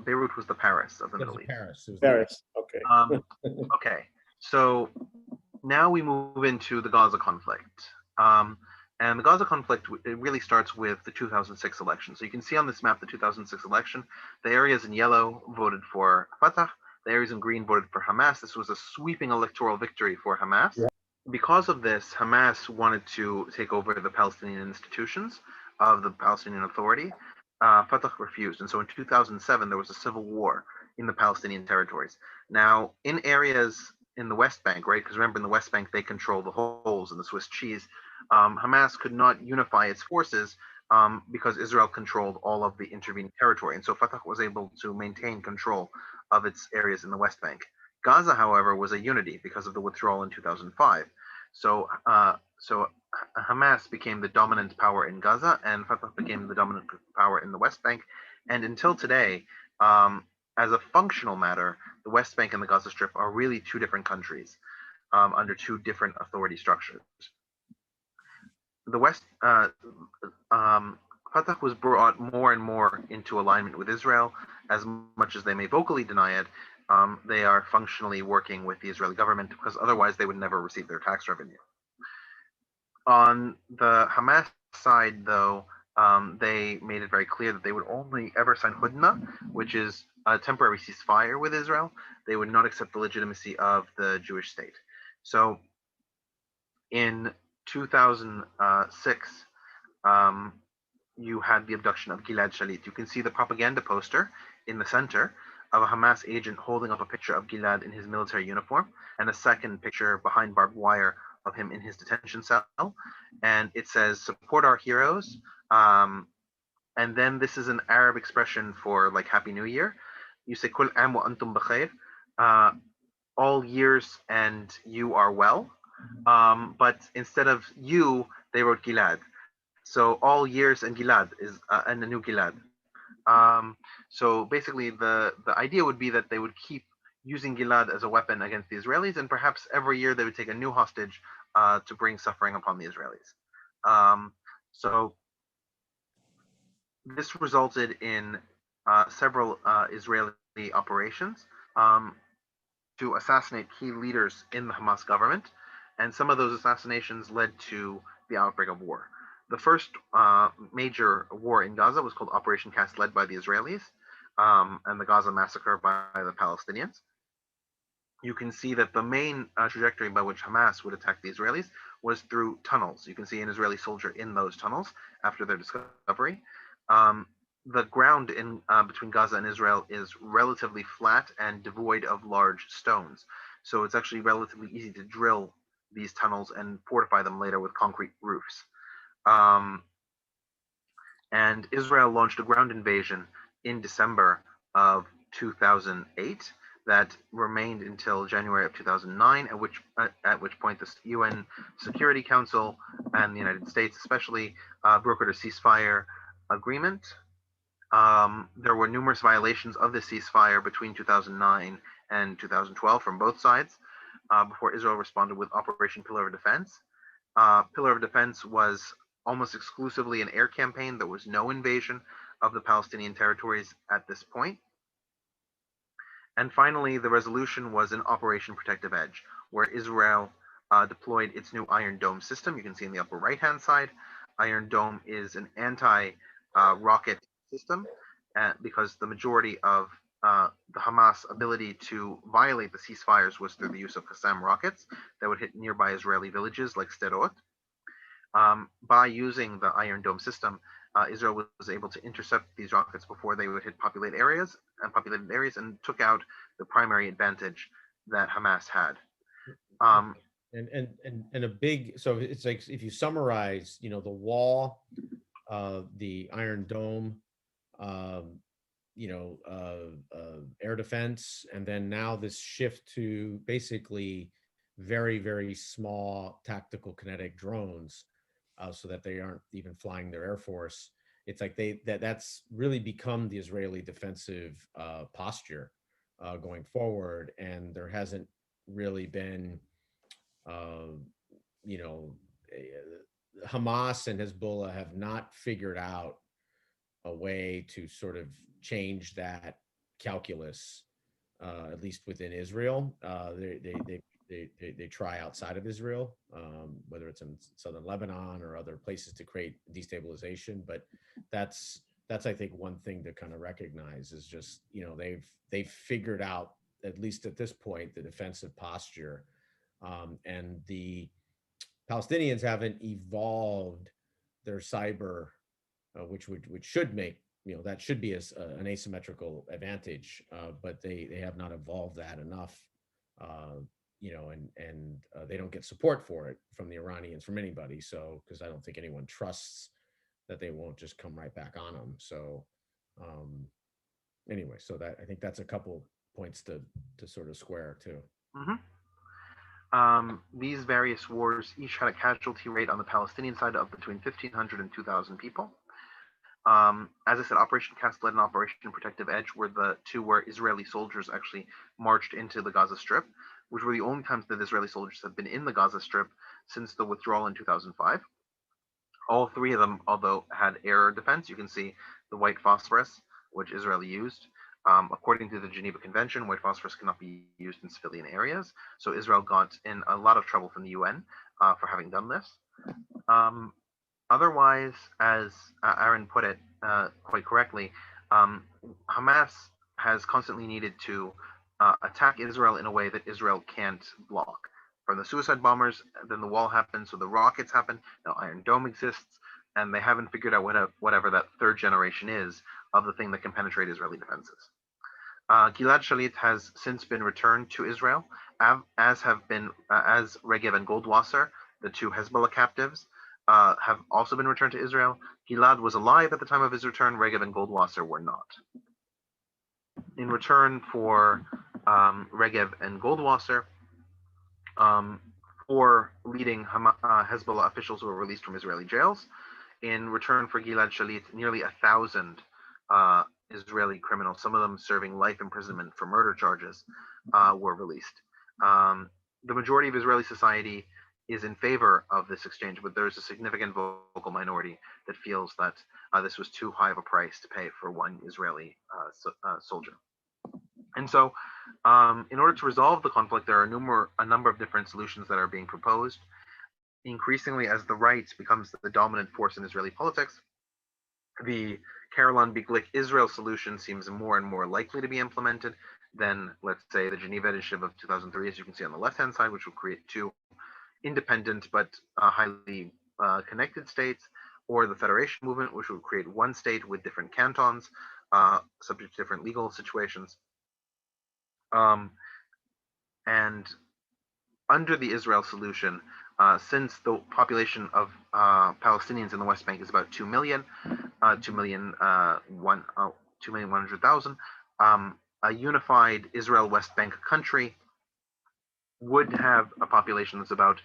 Beirut was the Paris of the It was Middle East. Paris. It was Paris. Okay. Okay, so now we move into the Gaza conflict. And the Gaza conflict, it really starts with the 2006 election. So you can see on this map the 2006 election. The areas in yellow voted for Fatah. The areas in green voted for Hamas. This was a sweeping electoral victory for Hamas. Yeah. Because of this, Hamas wanted to take over the Palestinian institutions of the Palestinian Authority. Fatah refused. And so in 2007, there was a civil war in the Palestinian territories. Now, in areas in the West Bank, right? Because remember, in the West Bank, they control the holes in the Swiss cheese. Hamas could not unify its forces because Israel controlled all of the intervening territory. And so Fatah was able to maintain control of its areas in the West Bank. Gaza, however, was a unity because of the withdrawal in 2005. So Hamas became the dominant power in Gaza, and Fatah became the dominant power in the West Bank. And until today, as a functional matter, the West Bank and the Gaza Strip are really two different countries under two different authority structures. The Fatah was brought more and more into alignment with Israel. As much as they may vocally deny it, they are functionally working with the Israeli government because otherwise they would never receive their tax revenue. On the Hamas side, though, they made it very clear that they would only ever sign Hudna, which is a temporary ceasefire with Israel. They would not accept the legitimacy of the Jewish state. So in 2006, you had the abduction of Gilad Shalit. You can see the propaganda poster in the center of a Hamas agent holding up a picture of Gilad in his military uniform, and a second picture behind barbed wire of him in his detention cell. And it says, "Support our heroes." And then this is an Arab expression for like Happy New Year. You say, "Kul am wa antum b'khair," all years and you are well. But instead of you, they wrote Gilad. So all years and Gilad is and a new Gilad. So basically, the idea would be that they would keep using Gilad as a weapon against the Israelis, and perhaps every year they would take a new hostage to bring suffering upon the Israelis. So this resulted in several Israeli operations to assassinate key leaders in the Hamas government, and some of those assassinations led to the outbreak of war. The first major war in Gaza was called Operation Cast, led by the Israelis, and the Gaza massacre by the Palestinians. You can see that the main trajectory by which Hamas would attack the Israelis was through tunnels. You can see an Israeli soldier in those tunnels after their discovery. The ground in between Gaza and Israel is relatively flat and devoid of large stones. So it's actually relatively easy to drill these tunnels and fortify them later with concrete roofs. And Israel launched a ground invasion in December of 2008 that remained until January of 2009, at which point the UN Security Council and the United States especially brokered a ceasefire agreement. There were numerous violations of the ceasefire between 2009 and 2012 from both sides before Israel responded with Operation Pillar of Defense. Pillar of Defense was almost exclusively an air campaign. There was no invasion of the Palestinian territories at this point. And finally, the resolution was an Operation Protective Edge, where Israel deployed its new Iron Dome system. You can see in the upper right-hand side, Iron Dome is an anti-rocket system because the majority of the Hamas ability to violate the ceasefires was through the use of Qassam rockets that would hit nearby Israeli villages like Sderot. By using the Iron Dome system, Israel was able to intercept these rockets before they would hit populated areas and took out the primary advantage that Hamas had. And a big, so it's like, if you summarize, the wall, the Iron Dome, air defense, and then now this shift to basically very, very small tactical kinetic drones, so that they aren't even flying their Air Force. It's like that's really become the Israeli defensive posture going forward, and there hasn't really been, you know, Hamas and Hezbollah have not figured out a way to sort of change that calculus, at least within Israel. They try outside of Israel, whether it's in southern Lebanon or other places, to create destabilization. But that's I think one thing to kind of recognize is just, you know, they've figured out, at least at this point, the defensive posture, and the Palestinians haven't evolved their cyber, which should make, you know, that should be an asymmetrical advantage, but they have not evolved that enough, you know, and they don't get support for it from the Iranians, from anybody. So, because I don't think anyone trusts that they won't just come right back on them. So, anyway, so that, I think that's a couple points to sort of square too. These various wars each had a casualty rate on the Palestinian side of between 1,500 and 2,000 people. As I said, Operation Cast Lead and Operation Protective Edge were the two where Israeli soldiers actually marched into the Gaza Strip, which were the only times that Israeli soldiers have been in the Gaza Strip since the withdrawal in 2005. All three of them, although, had air defense. You can see the white phosphorus, which Israel used. According to the Geneva Convention, white phosphorus cannot be used in civilian areas. So Israel got in a lot of trouble from the UN for having done this. Otherwise, as Aaron put it quite correctly, Hamas has constantly needed to attack Israel in a way that Israel can't block. From the suicide bombers, then the wall happened, so the rockets happened, now Iron Dome exists, and they haven't figured out whatever that third generation is of the thing that can penetrate Israeli defenses. Gilad Shalit has since been returned to Israel, as Regev and Goldwasser, the two Hezbollah captives, have also been returned to Israel. Gilad was alive at the time of his return. Regev and Goldwasser were not. In return for Regev and Goldwasser, 4 leading Hezbollah officials were released from Israeli jails. In return for Gilad Shalit, nearly 1,000 Israeli criminals, some of them serving life imprisonment for murder charges, were released. The majority of Israeli society is in favor of this exchange, but there's a significant vocal minority that feels that this was too high of a price to pay for one Israeli soldier. And so, in order to resolve the conflict, there are a number of different solutions that are being proposed. Increasingly, as the right becomes the dominant force in Israeli politics, the Caroline Biglik Israel solution seems more and more likely to be implemented than, let's say, the Geneva Initiative of 2003, as you can see on the left-hand side, which will create 2 independent but highly connected states, or the Federation Movement, which will create 1 state with different cantons, subject to different legal situations. And under the Israel solution, since the population of Palestinians in the West Bank is about 2 million, 2,100,000, a unified Israel West Bank country would have a population that's about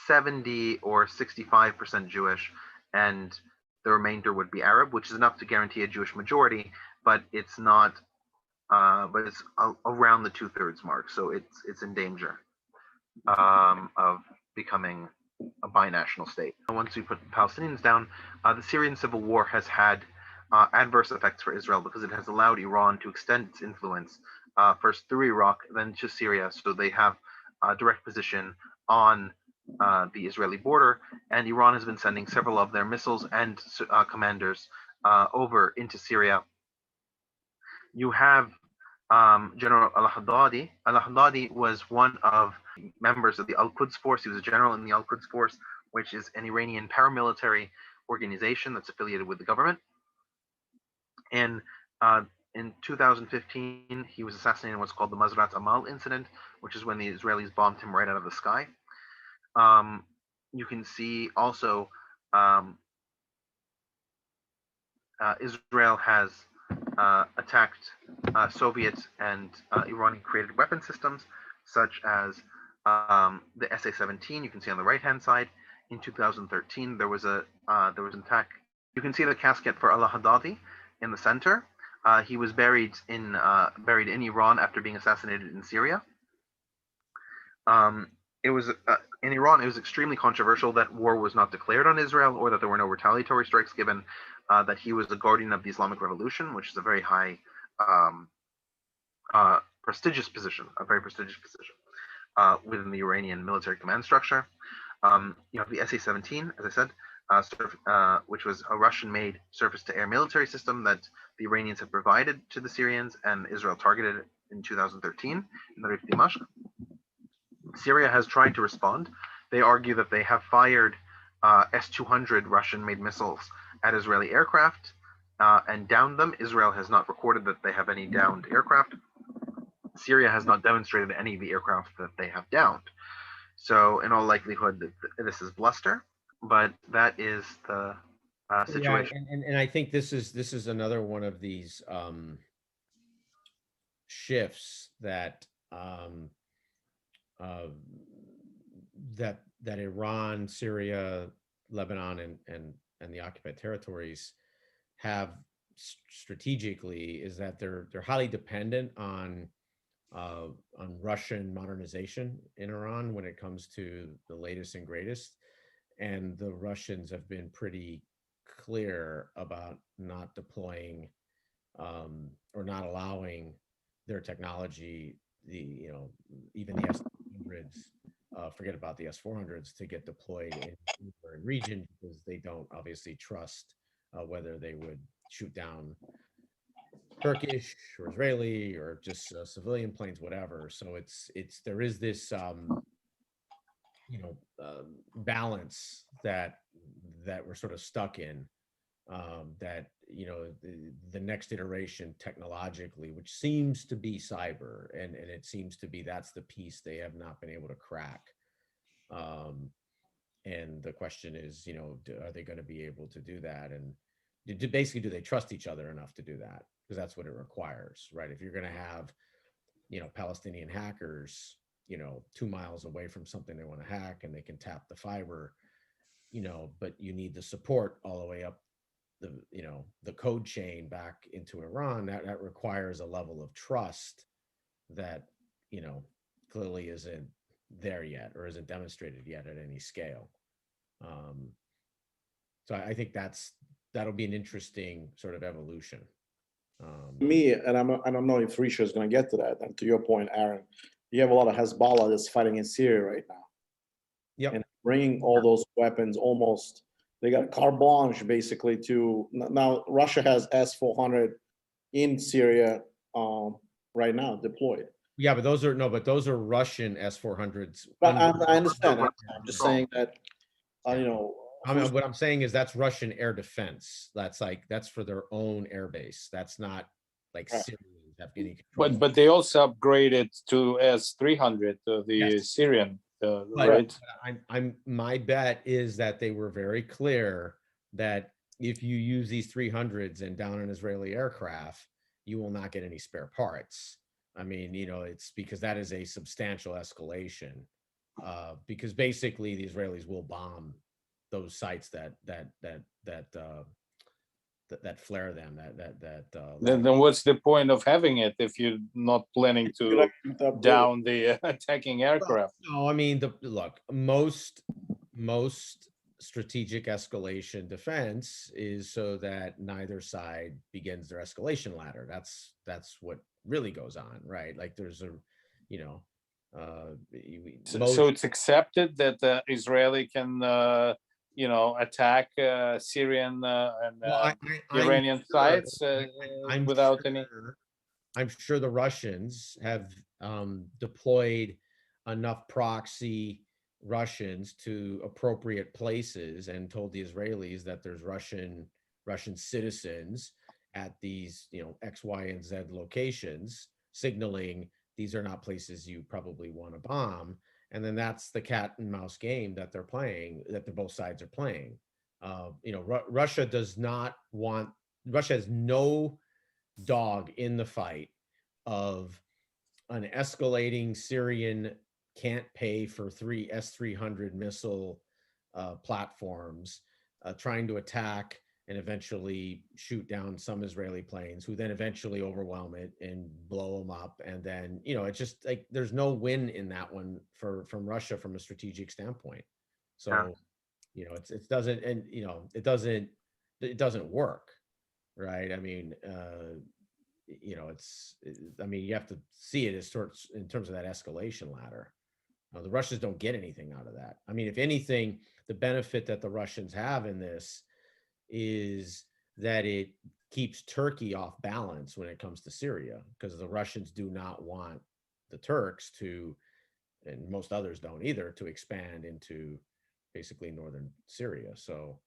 70 or 65% Jewish, and the remainder would be Arab, which is enough to guarantee a Jewish majority, but it's not. But it's around the 2/3 mark, so it's in danger of becoming a binational state. Once we put the Palestinians down, the Syrian civil war has had adverse effects for Israel because it has allowed Iran to extend its influence first through Iraq, then to Syria, so they have a direct position on the Israeli border, and Iran has been sending several of their missiles and commanders over into Syria. You have General al-Haddadi. Al-Haddadi was one of members of the Al-Quds Force. He was a general in the Al-Quds Force, which is an Iranian paramilitary organization that's affiliated with the government. And in 2015, he was assassinated in what's called the Mazrat Amal incident, which is when the Israelis bombed him right out of the sky. You can see also Israel has attacked Soviet and Iranian-created weapon systems, such as the SA-17. You can see on the right-hand side. In 2013, there was an attack. You can see the casket for al-Haddadi in the center. He was buried in Iran after being assassinated in Syria. It was in Iran. It was extremely controversial that war was not declared on Israel, or that there were no retaliatory strikes given. That he was the guardian of the Islamic Revolution, which is a very high, prestigious position, a very prestigious position within the Iranian military command structure. You have the SA-17, as I said, which was a Russian-made surface-to-air military system that the Iranians had provided to the Syrians, and Israel targeted in 2013 in the Rif Dimashq. Syria has tried to respond. They argue that they have fired S-200 Russian-made missiles at Israeli aircraft and downed them. Israel has not recorded that they have any downed aircraft. Syria has not demonstrated any of the aircraft that they have downed. So in all likelihood, this is bluster, but that is the situation. Yeah, and I think this is another one of these shifts that that Iran, Syria, Lebanon, and the occupied territories have strategically, is that they're highly dependent on Russian modernization in Iran when it comes to the latest and greatest. And the Russians have been pretty clear about not deploying or not allowing their technology, even the S-400s, forget about the S-400s, to get deployed in region, because they don't obviously trust whether they would shoot down Turkish or Israeli or just civilian planes, whatever. So there is this balance that we're sort of stuck in, that the next iteration technologically, which seems to be cyber, and it seems to be that's the piece they have not been able to crack. And the question is, are they going to be able to do that? And basically, do they trust each other enough to do that? Because that's what it requires, right? If you're going to have, Palestinian hackers, 2 miles away from something they want to hack, and they can tap the fiber, but you need the support all the way up the code chain back into Iran. That requires a level of trust that, clearly isn't there yet, or isn't demonstrated yet at any scale. So I think that'll be an interesting sort of evolution. Me, and I don't know if Risha is going to get to that. And to your point, Aaron, you have a lot of Hezbollah that's fighting in Syria right now. Yep. And bringing all those weapons, almost, they got carte blanche basically to, now Russia has S-400 in Syria right now deployed. Yeah, but those are Russian S-400s. But I understand. I'm just saying that, what I'm saying is that's Russian air defense. That's for their own air base. That's not like Syrians have any control. But they also upgraded to S-300, the Syrian, right? My bet is that they were very clear that if you use these 300s and down an Israeli aircraft, you will not get any spare parts. I mean, it's because that is a substantial escalation, because basically the Israelis will bomb those sites that flare them. Then what's the point of having it if you're not planning to down the attacking aircraft? No, I mean, most strategic escalation defense is so that neither side begins their escalation ladder. That's what really goes on, right? Like there's so it's accepted that Israeli can attack Syrian and Iranian sites without any. I'm sure the Russians have deployed enough proxy Russians to appropriate places and told the Israelis that there's Russian citizens at these, X, Y, and Z locations, signaling these are not places you probably want to bomb. And then that's the cat and mouse game that they're playing, that both sides are playing. Russia has no dog in the fight of an escalating Syrian can't pay for 3 S-300 missile platforms trying to attack and eventually shoot down some Israeli planes, who then eventually overwhelm it and blow them up. And then, you know, it's just like there's no win in that one from Russia from a strategic standpoint. So, you know, it doesn't, and you know, it doesn't work, right? I mean, you know, I mean, you have to see it as sorts in terms of that escalation ladder. The Russians don't get anything out of that. I mean, if anything, the benefit that the Russians have in this is that it keeps Turkey off balance when it comes to Syria, because the Russians do not want the Turks to, and most others don't either, to expand into basically northern Syria. So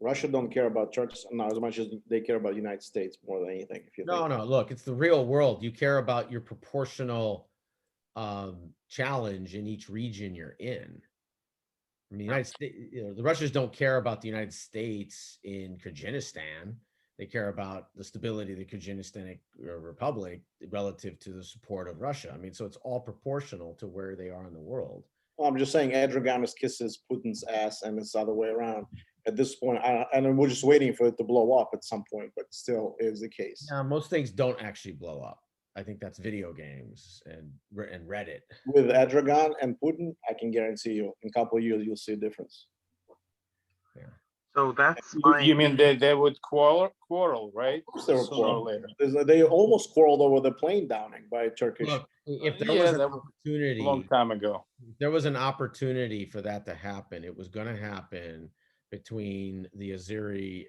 Russia don't care about Turks not as much as they care about the United States more than anything. If you no, look, it's the real world. You care about your proportional challenge in each region you're in. I mean, the United States, you know, the Russians don't care about the United States in Kyrgyzstan. They care about the stability of the Kyrgyzstanic Republic relative to the support of Russia. I mean, so it's all proportional to where they are in the world. Well, I'm just saying Erdogan kisses Putin's ass and it's the other way around. At this point, and we're just waiting for it to blow up at some point, but still is the case. Yeah, most things don't actually blow up. I think that's video games and Reddit. With Erdogan and Putin, I can guarantee you, in a couple of years, you'll see a difference. Yeah. So that's You mean they would quarrel, right? They were quarreling. They almost quarreled over the plane downing by Turkish. Look, if there was an opportunity, a long time ago, if there was an opportunity for that to happen, it was going to happen between the Azeri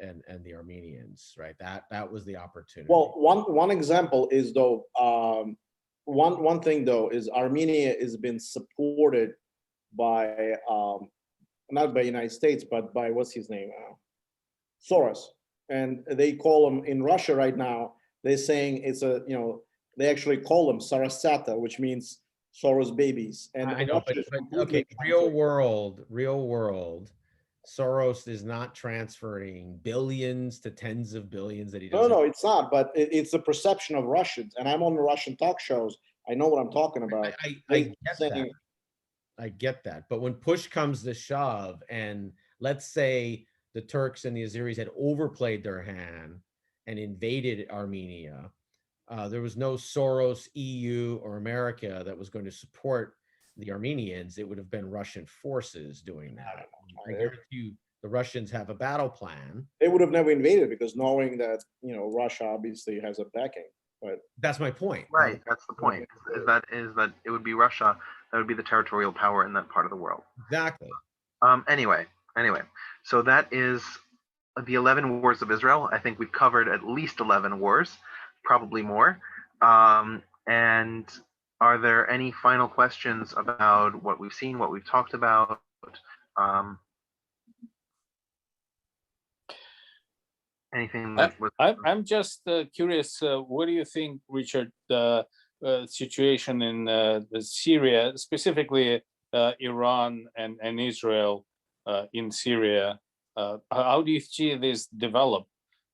and the Armenians, right? That was the opportunity. Well, one example is though, one thing though is Armenia has been supported by not by United States, but by what's his name, Soros, and they call him in Russia right now. They're saying it's a, you know, they actually call them Sarasata, which means Soros babies. And I know, but okay, real world. Soros is not transferring billions to tens of billions that he doesn't. No, it's not. But it's the perception of Russians, and I'm on the Russian talk shows. I know what I'm talking about. I get that. I get that. But when push comes to shove, and let's say the Turks and the Azeris had overplayed their hand and invaded Armenia, there was no Soros, EU, or America that was going to support the Armenians. It would have been Russian forces doing that. I guarantee you the Russians have a battle plan. They would have never invaded because knowing that, you know, Russia obviously has a backing. But that's my point. Right, that's the point. Is that it would be Russia that would be the territorial power in that part of the world. Exactly. Anyway, so that is the 11 wars of Israel. I think we've covered at least 11 wars, probably more. And are there any final questions about what we've seen, what we've talked about? Anything that was... I'm just curious, what do you think, Richard, the situation in Syria, specifically Iran and Israel in Syria, how do you see this develop?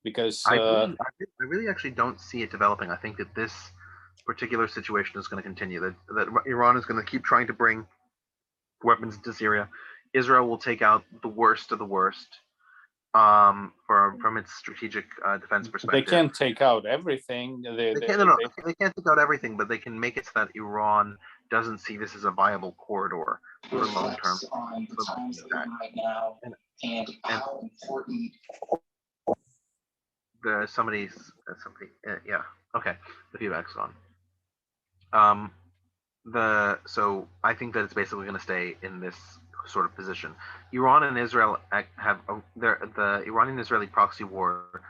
Because I really actually don't see it developing. I think that this particular situation is going to continue, that Iran is going to keep trying to bring weapons into Syria. Israel will take out the worst of the worst from its strategic defense perspective. They can't take out everything. They can't take out everything, but they can make it so that Iran doesn't see this as a viable corridor for long term. Right now, and how important. Somebody, yeah, okay, the feedback's on. So I think that it's basically going to stay in this sort of position. Iran and Israel have the Iranian-Israeli proxy war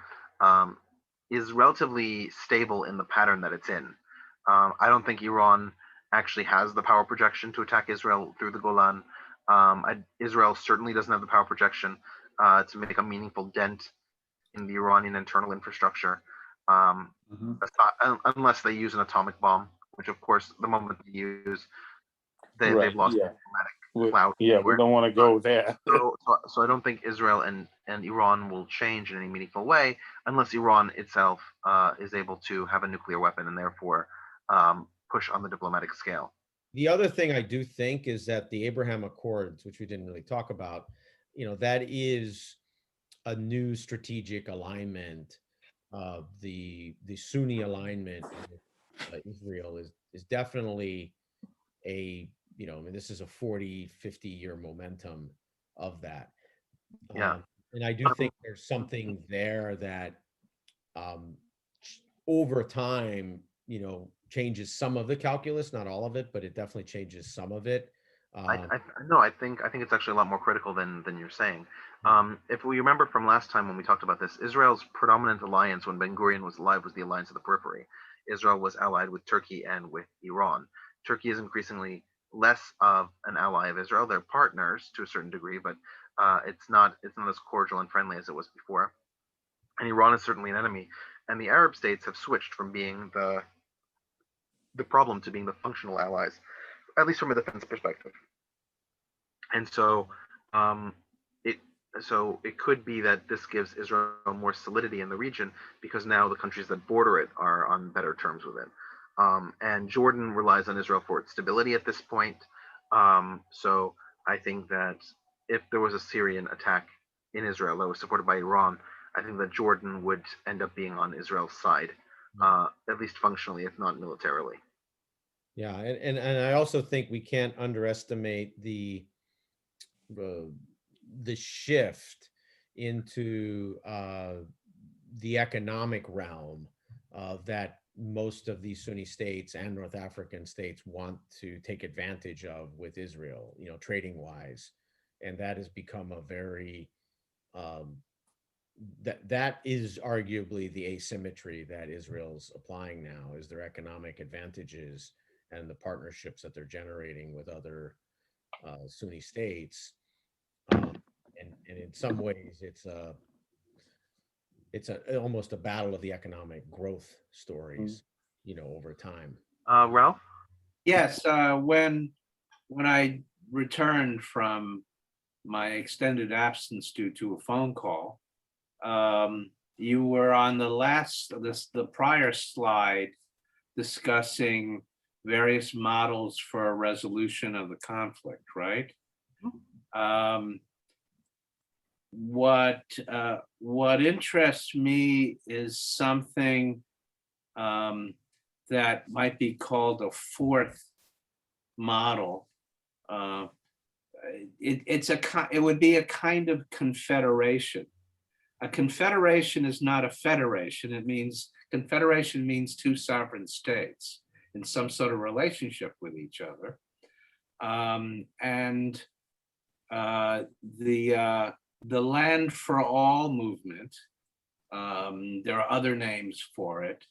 is relatively stable in the pattern that it's in. I don't think Iran actually has the power projection to attack Israel through the Golan. Israel certainly doesn't have the power projection to make a meaningful dent in the Iranian internal infrastructure, unless they use an atomic bomb, which of course the moment they use, they've lost diplomatic clout. Yeah, we don't want to go there. So I don't think Israel and Iran will change in any meaningful way unless Iran itself is able to have a nuclear weapon and therefore push on the diplomatic scale. The other thing I do think is that the Abraham Accords, which we didn't really talk about, that is a new strategic alignment. The Sunni alignment with Israel is definitely a, you know, I mean, this is a 40, 50-year momentum of that. Yeah. And I do think there's something there that over time, you know, changes some of the calculus, not all of it, but it definitely changes some of it. No, I think it's actually a lot more critical than you're saying. If we remember from last time when we talked about this, Israel's predominant alliance when Ben Gurion was alive was the alliance of the periphery. Israel was allied with Turkey and with Iran. Turkey is increasingly less of an ally of Israel. They're partners to a certain degree, but it's not as cordial and friendly as it was before. And Iran is certainly an enemy. And the Arab states have switched from being the problem to being the functional allies, at least from a defense perspective. And so it could be that this gives Israel more solidity in the region because now the countries that border it are on better terms with it. And Jordan relies on Israel for its stability at this point. So I think that if there was a Syrian attack in Israel that was supported by Iran, I think that Jordan would end up being on Israel's side, at least functionally, if not militarily. Yeah, and I also think we can't underestimate the shift into the economic realm that most of these Sunni states and North African states want to take advantage of with Israel, you know, trading wise, and that has become a very that is arguably the asymmetry that Israel's applying now, is their economic advantages and the partnerships that they're generating with other Sunni states. And in some ways, it's almost a battle of the economic growth stories, you know, over time. Ralph? Yes, when I returned from my extended absence due to a phone call, you were on the prior slide discussing various models for a resolution of the conflict, right? What interests me is something that might be called a fourth model. It would be a kind of confederation. A confederation is not a federation. Confederation means two sovereign states in some sort of relationship with each other. The Land for All movement, there are other names for it.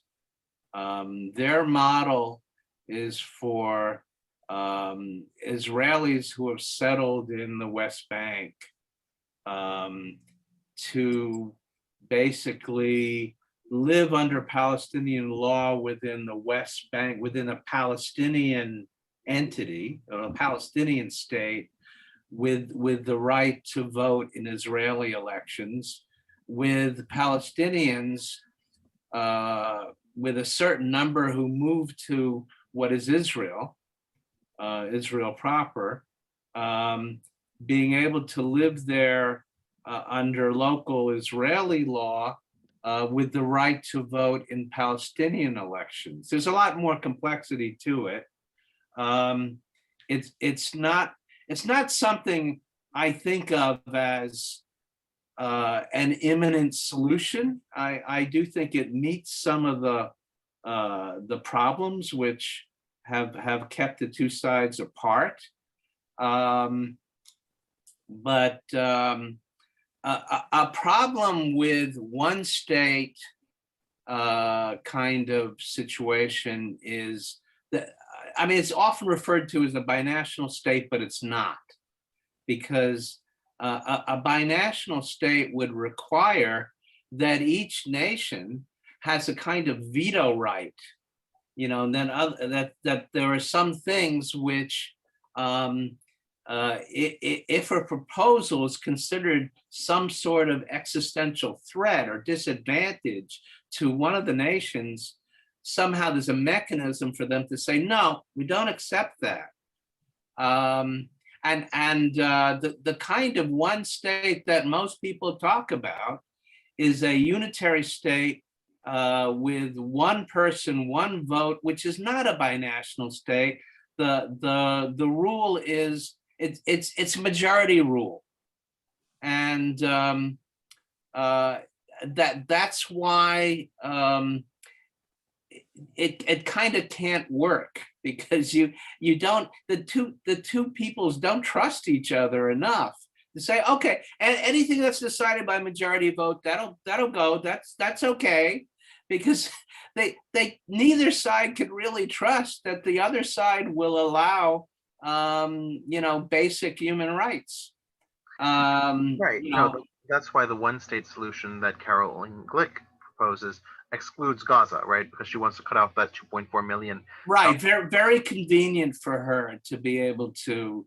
Their model is for Israelis who have settled in the West Bank to basically live under Palestinian law within the West Bank, within a Palestinian entity, or a Palestinian state, with the right to vote in Israeli elections, with Palestinians, with a certain number who moved to what is Israel, Israel proper, being able to live there under local Israeli law with the right to vote in Palestinian elections. There's a lot more complexity to it. It's not something I think of as an imminent solution. I do think it meets some of the problems which have kept the two sides apart. But a problem with one state kind of situation is that, I mean, it's often referred to as a binational state, but it's not, because a binational state would require that each nation has a kind of veto right, you know, and then that there are some things which, if a proposal is considered some sort of existential threat or disadvantage to one of the nations, somehow there's a mechanism for them to say, no, we don't accept that. the kind of one state that most people talk about is a unitary state with one person, one vote, which is not a binational state. The rule is it's majority rule, and that's why it kind of can't work, because you don't, the two peoples don't trust each other enough to say, okay, and anything that's decided by majority vote, that'll go, that's okay, because they neither side can really trust that the other side will allow basic human rights. Right. No, that's why the one state solution that Caroline Glick proposes excludes Gaza, right? Because she wants to cut off that 2.4 million. Right. Very, very convenient for her to be able to,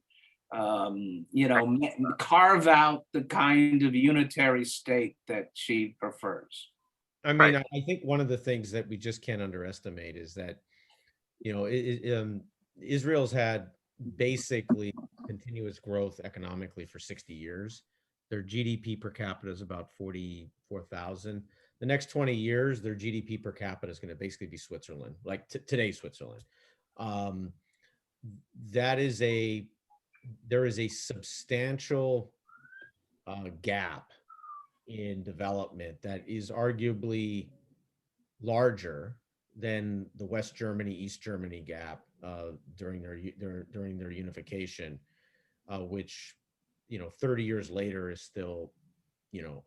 carve out the kind of unitary state that she prefers. I mean, right. I think one of the things that we just can't underestimate is that, Israel's had basically continuous growth economically for 60 years. Their GDP per capita is about 44,000. The next 20 years, their GDP per capita is going to basically be Switzerland, like today's Switzerland. There is a substantial gap in development that is arguably larger than the West Germany, East Germany gap during their unification, which 30 years later is still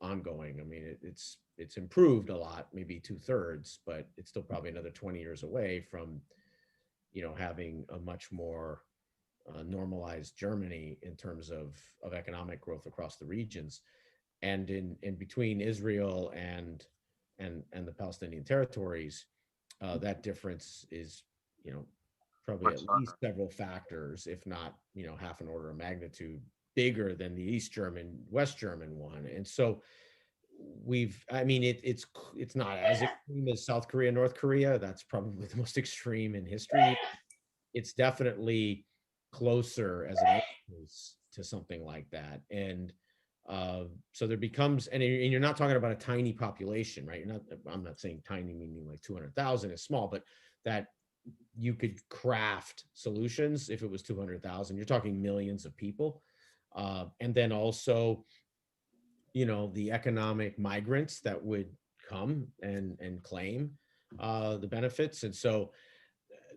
ongoing. I mean, it's improved a lot, maybe 2/3, but it's still probably another 20 years away from having a much more normalized Germany in terms of economic growth across the regions. And in between Israel and the Palestinian territories, that difference is probably at least several factors, if not half an order of magnitude bigger than the East German, West German one. And so it's not as extreme as South Korea, North Korea. That's probably the most extreme in history. It's definitely closer as an case to something like that. And so there becomes, and you're not talking about a tiny population, right? I'm not saying tiny meaning like 200,000 is small, but that you could craft solutions. If it was 200,000, you're talking millions of people. And then also, the economic migrants that would come and claim the benefits. And so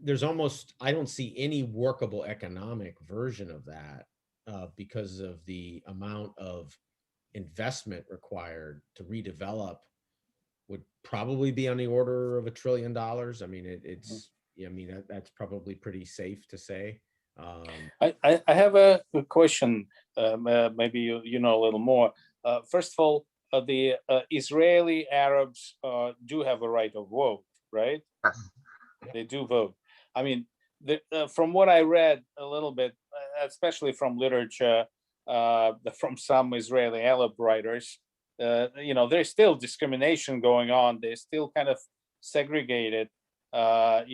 there's almost, I don't see any workable economic version of that because of the amount of investment required to redevelop would probably be on the order of $1 trillion. I mean, that's probably pretty safe to say. I have a question. Maybe you know a little more. First of all, the Israeli Arabs do have a right of vote, right? Yes. They do vote. I mean, from what I read a little bit, especially from literature, from some Israeli Arab writers, there's still discrimination going on. They're still kind of segregated. There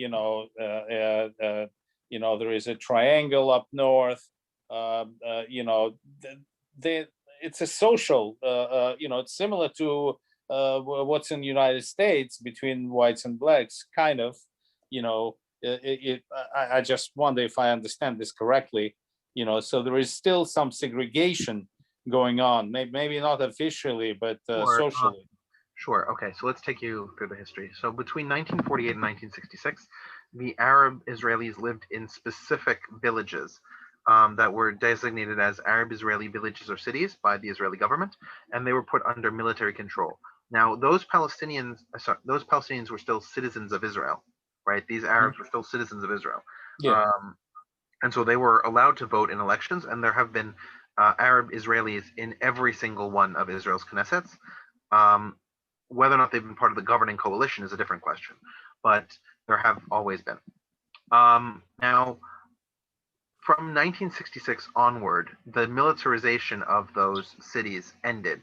is a triangle up north. It's a social. It's similar to what's in the United States between whites and blacks, kind of. I just wonder if I understand this correctly. So there is still some segregation going on, maybe not officially, but socially. Sure. Okay. So let's take you through the history. So between 1948 and 1966, the Arab Israelis lived in specific villages that were designated as Arab Israeli villages or cities by the Israeli government, and they were put under military control. Now, those Palestinians were still citizens of Israel, right? These Arabs were still citizens of Israel. Yeah. And so they were allowed to vote in elections, and there have been Arab Israelis in every single one of Israel's Knessets. Whether or not they've been part of the governing coalition is a different question, but there have always been. Now, from 1966 onward, the militarization of those cities ended.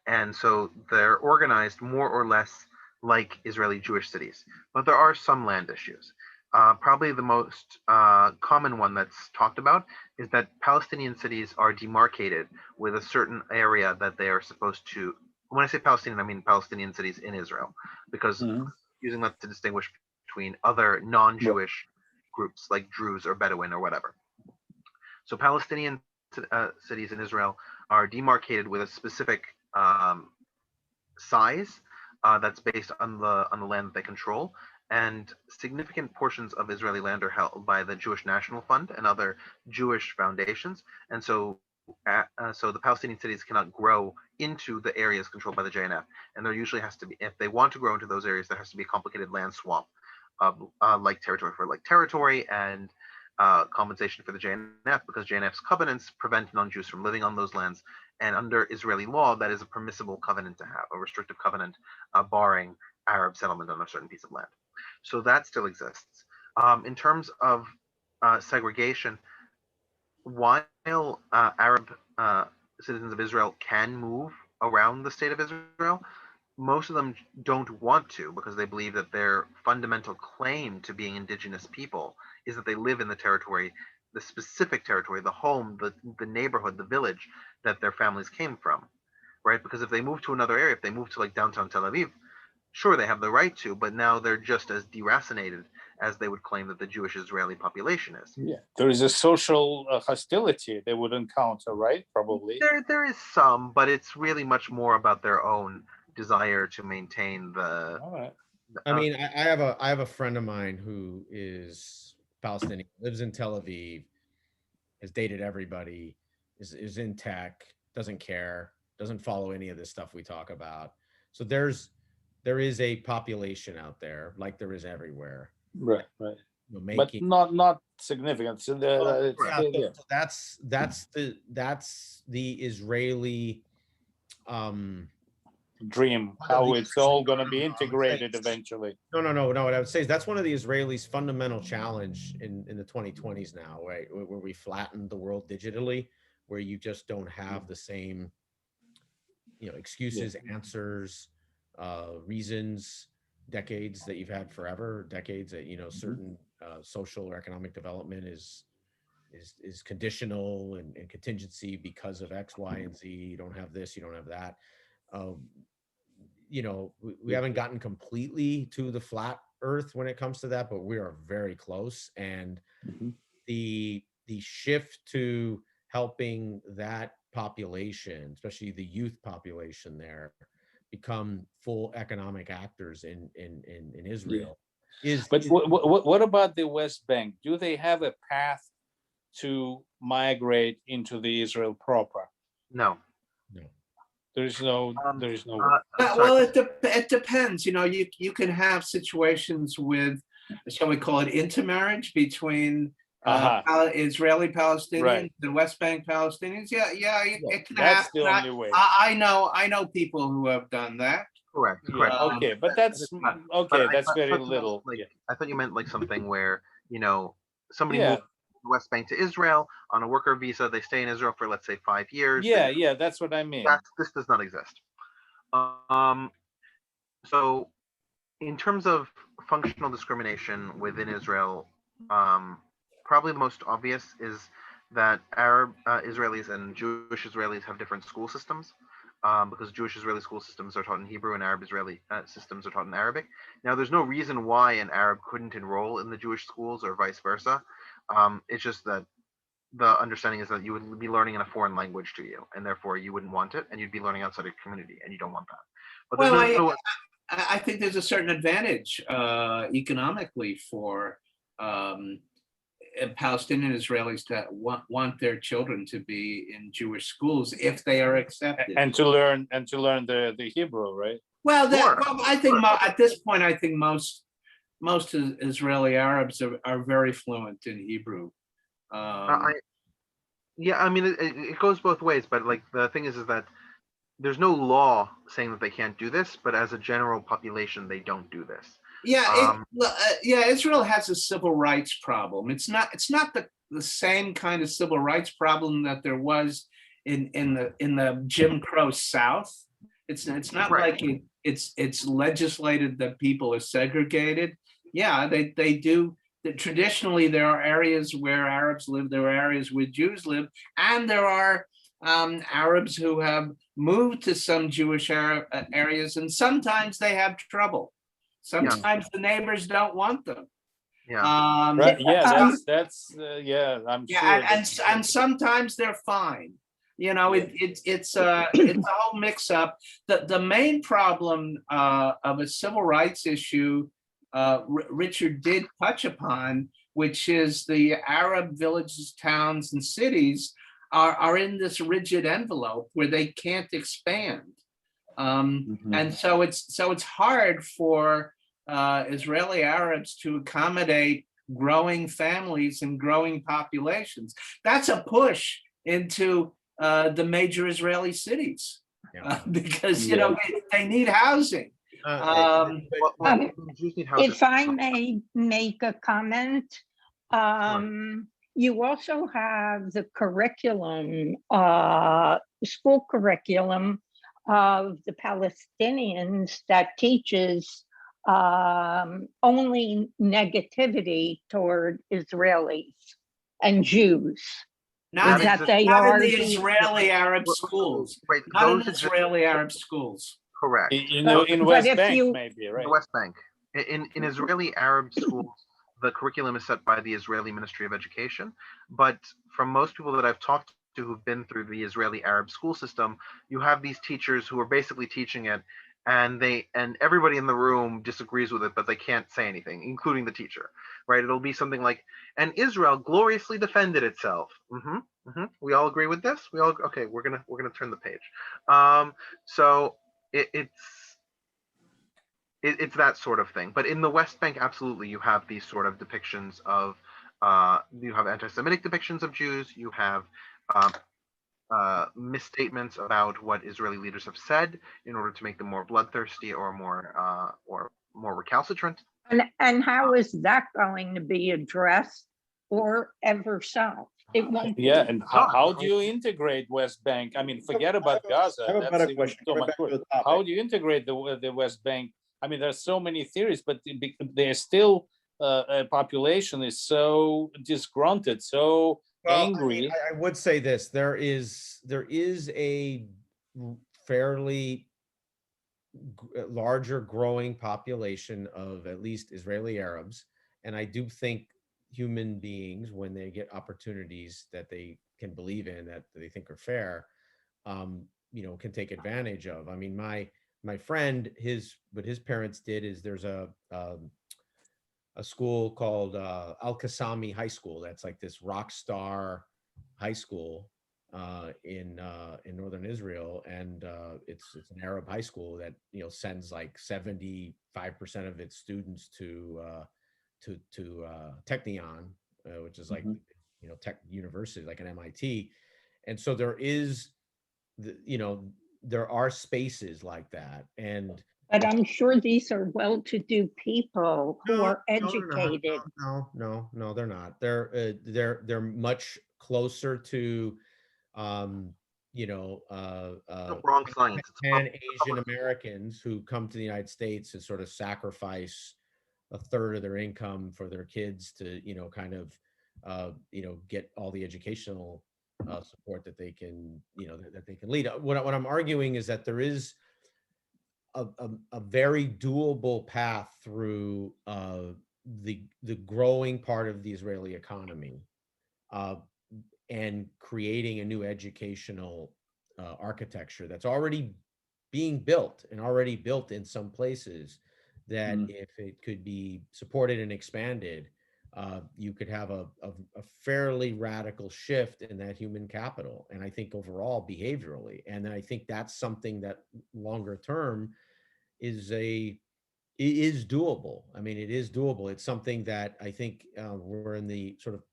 And so they're organized more or less like Israeli Jewish cities, but there are some land issues. Probably the most common one that's talked about is that Palestinian cities are demarcated with a certain area that they are supposed to. When I say Palestinian, I mean Palestinian cities in Israel, because using that to distinguish between other non-Jewish groups like Druze or Bedouin or whatever. So Palestinian cities in Israel are demarcated with a specific size that's based on the land that they control, and significant portions of Israeli land are held by the Jewish National Fund and other Jewish foundations, and so the Palestinian cities cannot grow into the areas controlled by the JNF, and there usually has to be, if they want to grow into those areas, there has to be a complicated land swap, like territory for like territory and compensation for the JNF, because JNF's covenants prevent non-Jews from living on those lands, and under Israeli law, that is a permissible covenant to have, a restrictive covenant barring Arab settlement on a certain piece of land. So that still exists. In terms of segregation, while Arab citizens of Israel can move around the state of Israel, most of them don't want to, because they believe that their fundamental claim to being indigenous people is that they live in the territory, the specific territory, the home, the neighborhood, the village that their families came from, right? Because if they move to another area, if they move to like downtown Tel Aviv, sure, they have the right to, but now they're just as deracinated as they would claim that the Jewish Israeli population is. Yeah, there is a social hostility they would encounter, right? Probably. There is some, but it's really much more about their own desire to maintain the. All right. I mean, I have a friend of mine who is Palestinian, lives in Tel Aviv, has dated everybody, is in tech, doesn't care, doesn't follow any of this stuff we talk about. So there is a population out there, like there is everywhere. Right, right. You know, but not significant. So that's the Israeli dream, how it's all going to be integrated eventually. No. What I would say is that's one of the Israelis' fundamental challenge in the 2020s now, right? Where we flattened the world digitally, where you just don't have the same, excuses, answers, reasons, decades that you've had forever, decades that, certain social or economic development is conditional and contingency because of X, Y, and Z. You don't have this, you don't have that. We haven't gotten completely to the flat earth when it comes to that, but we are very close. And the shift to helping that population, especially the youth population there, become full economic actors in Israel. But what about the West Bank? Do they have a path to migrate into the Israel proper? No. There's no. Well, it depends. You can have situations with, shall we call it, intermarriage between Israeli Palestinians and West Bank Palestinians. Yeah, it can that's happen. The only way. I know people who have done that. Correct. Okay, but that's okay. That's very little. I thought you meant like something where somebody moved from the West Bank to Israel on a worker visa. They stay in Israel for, let's say, 5 years. Yeah, that's what I mean. This does not exist. So, in terms of functional discrimination within Israel, probably the most obvious is that Arab Israelis and Jewish Israelis have different school systems, because Jewish Israeli school systems are taught in Hebrew and Arab Israeli systems are taught in Arabic. Now, there's no reason why an Arab couldn't enroll in the Jewish schools or vice versa. It's just that the understanding is that you would be learning in a foreign language to you, and therefore you wouldn't want it, and you'd be learning outside your community, and you don't want that. But I think there's a certain advantage economically for Palestinian Israelis that want their children to be in Jewish schools if they are accepted, and to learn the Hebrew, right? Well, I think at this point, I think most Israeli Arabs are very fluent in Hebrew. It goes both ways, but like the thing is that there's no law saying that they can't do this, but as a general population, they don't do this. Israel has a civil rights problem. It's not the same kind of civil rights problem that there was in the Jim Crow South. It's not like it's legislated that people are segregated. Yeah, they do traditionally there are areas where Arabs live, there are areas where Jews live, and there are Arabs who have moved to some Jewish areas, and sometimes they have trouble. Sometimes the neighbors don't want them. Yeah. Right. Yeah, that's yeah, I'm sure. And sometimes they're fine. You know, it's a whole mix up. The main problem of a civil rights issue, Richard did touch upon, which is the Arab villages, towns, and cities are in this rigid envelope where they can't expand, and so it's hard for Israeli Arabs to accommodate growing families and growing populations. That's a push into the major Israeli cities, because you know they need housing. If I may make a comment, you also have the curriculum, school curriculum of the Palestinians that teaches only negativity toward Israelis and Jews. Not, that they not are in the Israeli Arab schools. Right, Not in those Israeli Arab schools. Correct. In West Bank, maybe, right? The West Bank. In Israeli Arab schools, the curriculum is set by the Israeli Ministry of Education. But from most people that I've talked to who've been through the Israeli Arab school system, you have these teachers who are basically teaching it, and everybody in the room disagrees with it, but they can't say anything, including the teacher. Right? It'll be something like, "And Israel gloriously defended itself." We all agree with this. We all okay. We're gonna turn the page. So it's that sort of thing. But in the West Bank, absolutely, you have these sort of depictions of you have anti-Semitic depictions of Jews. You have misstatements about what Israeli leaders have said in order to make them more bloodthirsty or more recalcitrant. And how is that going to be addressed or ever solved? It won't be. Yeah, and how do you integrate West Bank? I mean, forget about Gaza. I have a better question. How do you integrate the West Bank? I mean, there's so many theories, but there's still a population is so disgruntled, so angry. I would say this: there is a fairly larger growing population of at least Israeli Arabs, and I do think human beings, when they get opportunities that they can believe in, that they think are fair, can take advantage of. I mean, my friend, what his parents did is there's a school called Al-Qassami High School. That's like this rock star high school in northern Israel, and it's an Arab high school that sends like 75% of its students to Technion, which is like tech university, like an MIT, and so there is there are spaces like that, but I'm sure these are well-to-do people who are educated. No, they're not. They're much closer to wrong science. Pan-Asian Americans who come to the United States and sort of sacrifice a third of their income for their kids to get all the educational support that they can lead. What I'm arguing is that there is a very doable path through the growing part of the Israeli economy and creating a new educational architecture that's already being built and already built in some places, that if it could be supported and expanded, you could have a fairly radical shift in that human capital. And I think overall behaviorally, and then I think that's something that longer term is doable. I mean, it is doable. It's something that I think we're in the sort of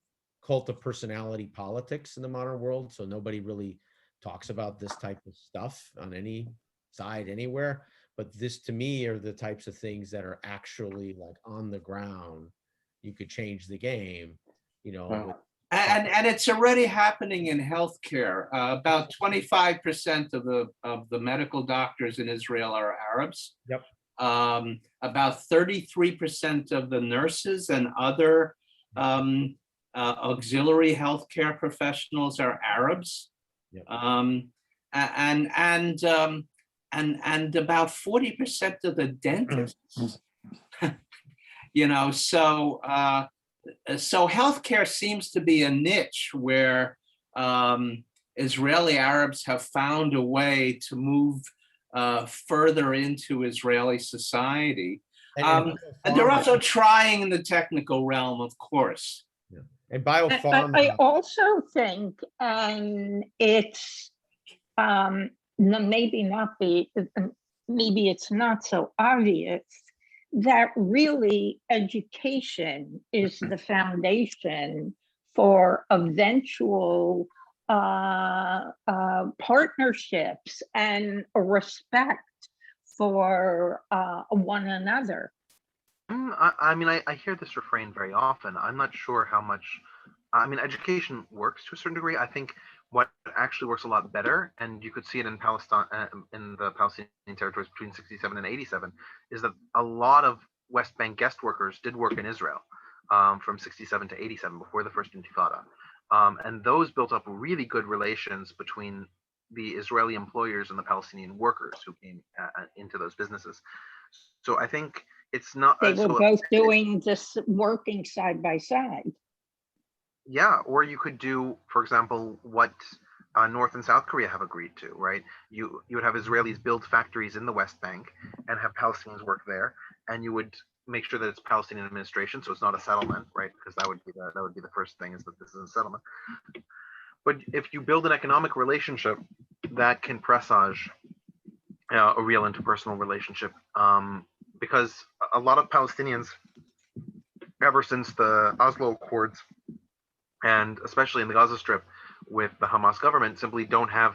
cult of personality politics in the modern world. So nobody really talks about this type of stuff on any side anywhere. But this, to me, are the types of things that are actually like on the ground. You could change the game, And it's already happening in healthcare. About 25% of the medical doctors in Israel are Arabs. Yep. About 33% of the nurses and other auxiliary healthcare professionals are Arabs. Yep. And about 40% of the dentists. You know, so healthcare seems to be a niche where Israeli Arabs have found a way to move further into Israeli society. And they're also trying in the technical realm, of course. Yeah. And biopharma. I also think, and it's maybe it's not so obvious, that really education is the foundation for eventual partnerships and a respect for one another. I mean, I hear this refrain very often. I'm not sure how much, I mean, education works to a certain degree. I think what actually works a lot better, and you could see it in Palestine, in the Palestinian territories between 67 and 87, is that a lot of West Bank guest workers did work in Israel from 67 to 87 before the first Intifada. And those built up really good relations between the Israeli employers and the Palestinian workers who came into those businesses. So I think it's not. They were both doing this, working side by side. Yeah, or you could do, for example, what North and South Korea have agreed to, right? You would have Israelis build factories in the West Bank and have Palestinians work there, and you would make sure that it's Palestinian administration, so it's not a settlement, right? Because that would be the first thing, is that this is a settlement. But if you build an economic relationship that can presage a real interpersonal relationship, because a lot of Palestinians, ever since the Oslo Accords, and especially in the Gaza Strip with the Hamas government, simply don't have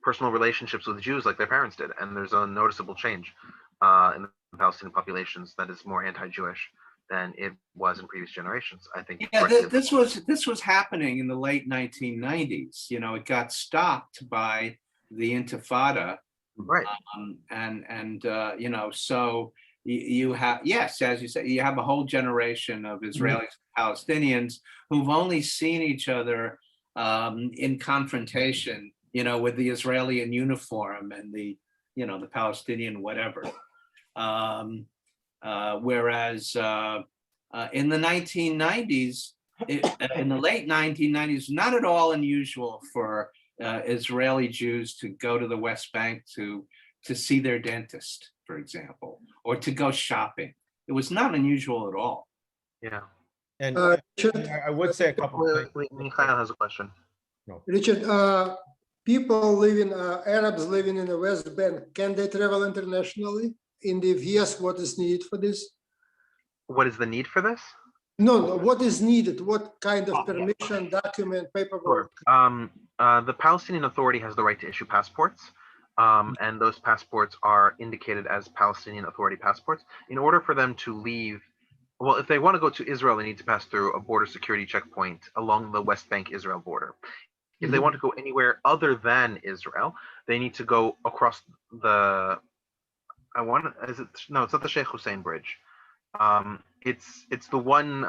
personal relationships with the Jews like their parents did. And there's a noticeable change in the Palestinian populations that is more anti-Jewish than it was in previous generations. I think. Yeah, this was happening in the late 1990s. You know, it got stopped by the Intifada. Right. You know, so you have, yes, as you say, you have a whole generation of Israelis and Palestinians who've only seen each other in confrontation, you know, with the Israeli in uniform and the, you know, the Palestinian whatever. Whereas in the 1990s, in the late 1990s, not at all unusual for Israeli Jews to go to the West Bank to see their dentist, for example, or to go shopping. It was not unusual at all. Yeah. And I would say a couple of things. Mikhail has a question. No. Richard, Arabs living in the West Bank, can they travel internationally? And if yes, what is needed for this? What is the need for this? No, what is needed? What kind of permission, document, paperwork? Sure. The Palestinian Authority has the right to issue passports, and those passports are indicated as Palestinian Authority passports. In order for them to leave, well, if they want to go to Israel, they need to pass through a border security checkpoint along the West Bank Israel border. If they want to go anywhere other than Israel, they need to go across the, it's not the Sheikh Hussein Bridge. It's the one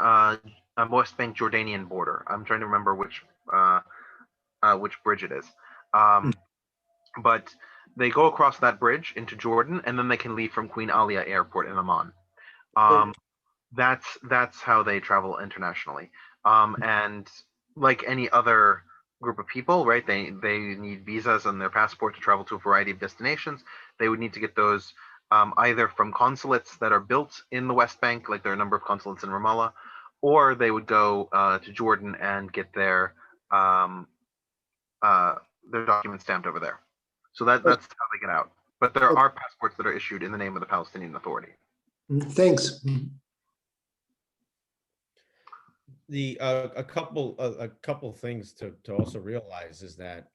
West Bank Jordanian border. I'm trying to remember which bridge it is. But they go across that bridge into Jordan, and then they can leave from Queen Alia Airport in Amman. That's how they travel internationally. And like any other group of people, right? They need visas and their passport to travel to a variety of destinations. They would need to get those either from consulates that are built in the West Bank, like there are a number of consulates in Ramallah, or they would go to Jordan and get their documents stamped over there. So that's how they get out. But there are passports that are issued in the name of the Palestinian Authority. Thanks. A couple things to also realize is that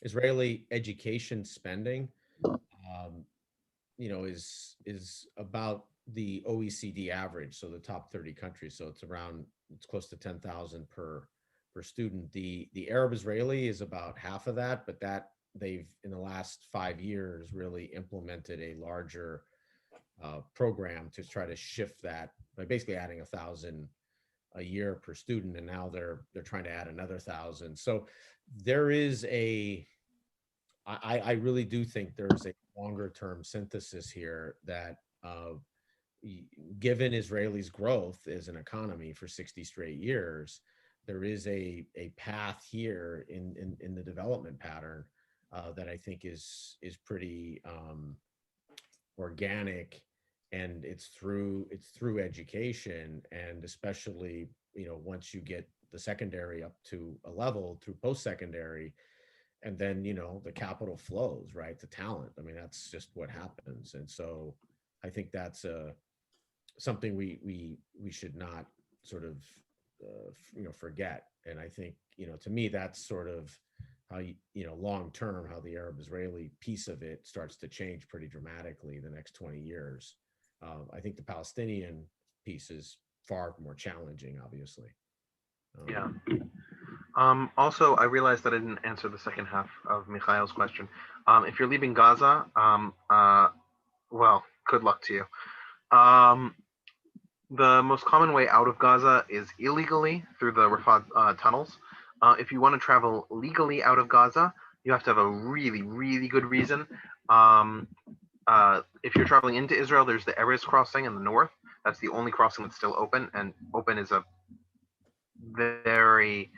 Israeli education spending, is about the OECD average, so the top 30 countries. So it's close to 10,000 per student. The Arab Israeli is about half of that, but that they've in the last 5 years really implemented a larger program to try to shift that by basically adding 1,000 a year per student, and now they're trying to add another 1,000. So there is I really do think there's a longer term synthesis here that given Israelis' growth as an economy for 60 straight years, there is a path here in the development pattern that I think is pretty organic, and it's through education, and especially, you know, once you get the secondary up to a level through post-secondary, and then, you know, the capital flows, right, to talent. I mean, that's just what happens. And so I think that's something we should not sort of you know, forget. And I think, you know, to me, that's sort of how you know, long term, how the Arab-Israeli piece of it starts to change pretty dramatically the next 20 years. I think the Palestinian piece is far more challenging, obviously. Yeah. Also, I realized that I didn't answer the second half of Mikhail's question. If you're leaving Gaza, well, good luck to you. The most common way out of Gaza is illegally through the Rafah tunnels. If you want to travel legally out of Gaza, you have to have a really, really good reason. If you're traveling into Israel, there's the Erez crossing in the north. That's the only crossing that's still open, and open is a very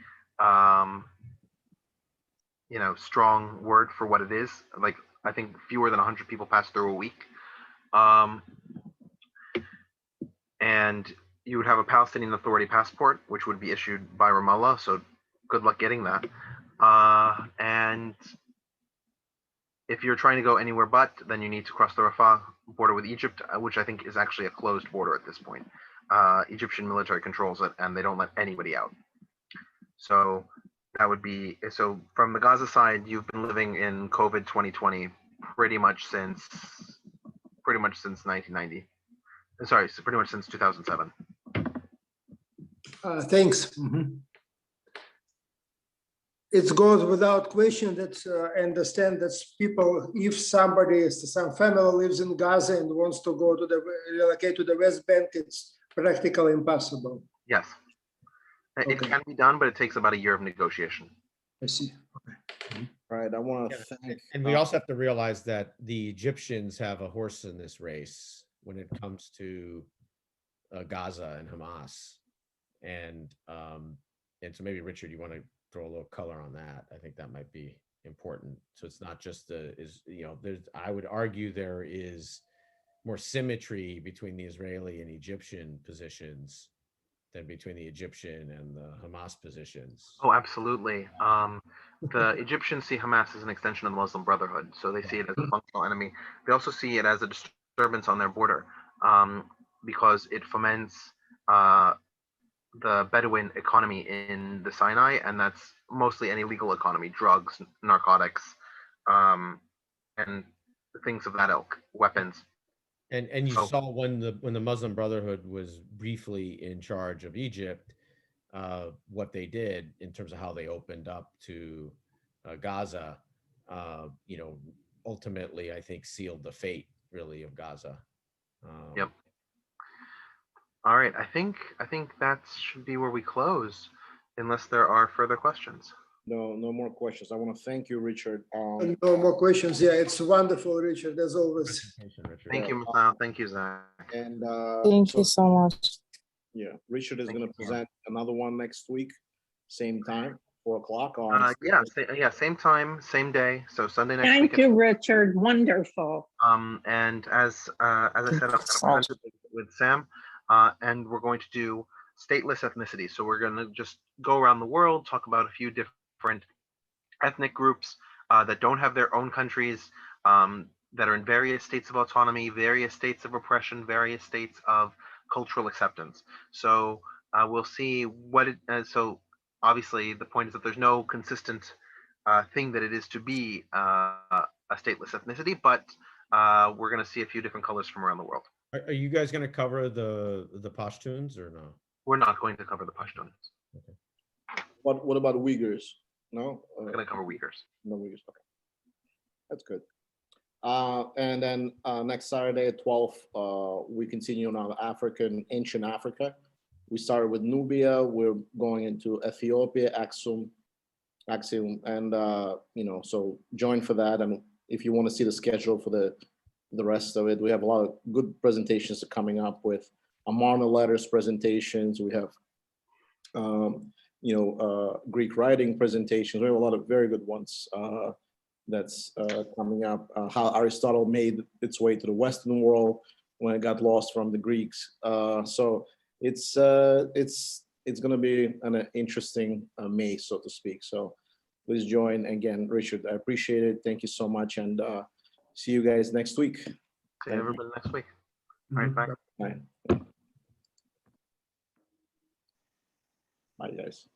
you know, strong word for what it is. Like, I think fewer than 100 people pass through a week. And you would have a Palestinian Authority passport, which would be issued by Ramallah. So good luck getting that. And if you're trying to go anywhere but, then you need to cross the Rafah border with Egypt, which I think is actually a closed border at this point. Egyptian military controls it, and they don't let anybody out. So that would be, so from the Gaza side, you've been living in COVID 2020 pretty much since 1990. Sorry, so pretty much since 2007. Thanks. It goes without question that I understand that people, if some family lives in Gaza and wants to go to relocate to the West Bank, it's practically impossible. Yes. It can be done, but it takes about a year of negotiation. I see. All right, I want to thank. And we also have to realize that the Egyptians have a horse in this race when it comes to Gaza and Hamas, and so maybe Richard, you want to throw a little color on that? I think that might be important. So it's not just you know, I would argue there is more symmetry between the Israeli and Egyptian positions than between the Egyptian and the Hamas positions. Oh, absolutely. The Egyptians see Hamas as an extension of the Muslim Brotherhood, so they see it as a functional enemy. They also see it as a disturbance on their border, because it foments the Bedouin economy in the Sinai, and that's mostly an illegal economy: drugs, narcotics, and things of that ilk, weapons. And you saw when the Muslim Brotherhood was briefly in charge of Egypt, what they did in terms of how they opened up to Gaza, you know, ultimately I think sealed the fate really of Gaza. Yep. All right, I think that should be where we close, unless there are further questions. No more questions. I want to thank you, Richard. No more questions. Yeah, it's wonderful, Richard, as always. Thank you, Michal. Thank you, Zach. And thank you so much. Yeah, Richard is going to present another one next week, same time, 4 o'clock on. Yeah, same time, same day. So Sunday next week. Thank you, Richard. Wonderful. And as I said, I'm going to present with Sam, and we're going to do stateless ethnicity. So we're going to just go around the world, talk about a few different ethnic groups that don't have their own countries, that are in various states of autonomy, various states of oppression, various states of cultural acceptance. So we'll see what it. So obviously, the point is that there's no consistent thing that it is to be a stateless ethnicity, but we're going to see a few different colors from around the world. Are you guys going to cover the Pashtuns or no? We're not going to cover the Pashtuns. Okay. What about Uyghurs? No? We're going to cover Uyghurs. No Uyghurs. Okay. That's good. And then next Saturday at 12, we continue on our ancient Africa. We started with Nubia. We're going into Ethiopia, Aksum, and so join for that. And if you want to see the schedule for the rest of it, we have a lot of good presentations coming up with Amarna letters presentations. We have Greek writing presentations. We have a lot of very good ones that's coming up. How Aristotle made its way to the Western world when it got lost from the Greeks. So it's going to be an interesting May, so to speak. So please join. Again, Richard, I appreciate it. Thank you so much, and see you guys next week. See everybody next week. All right, bye. Bye. Bye, guys.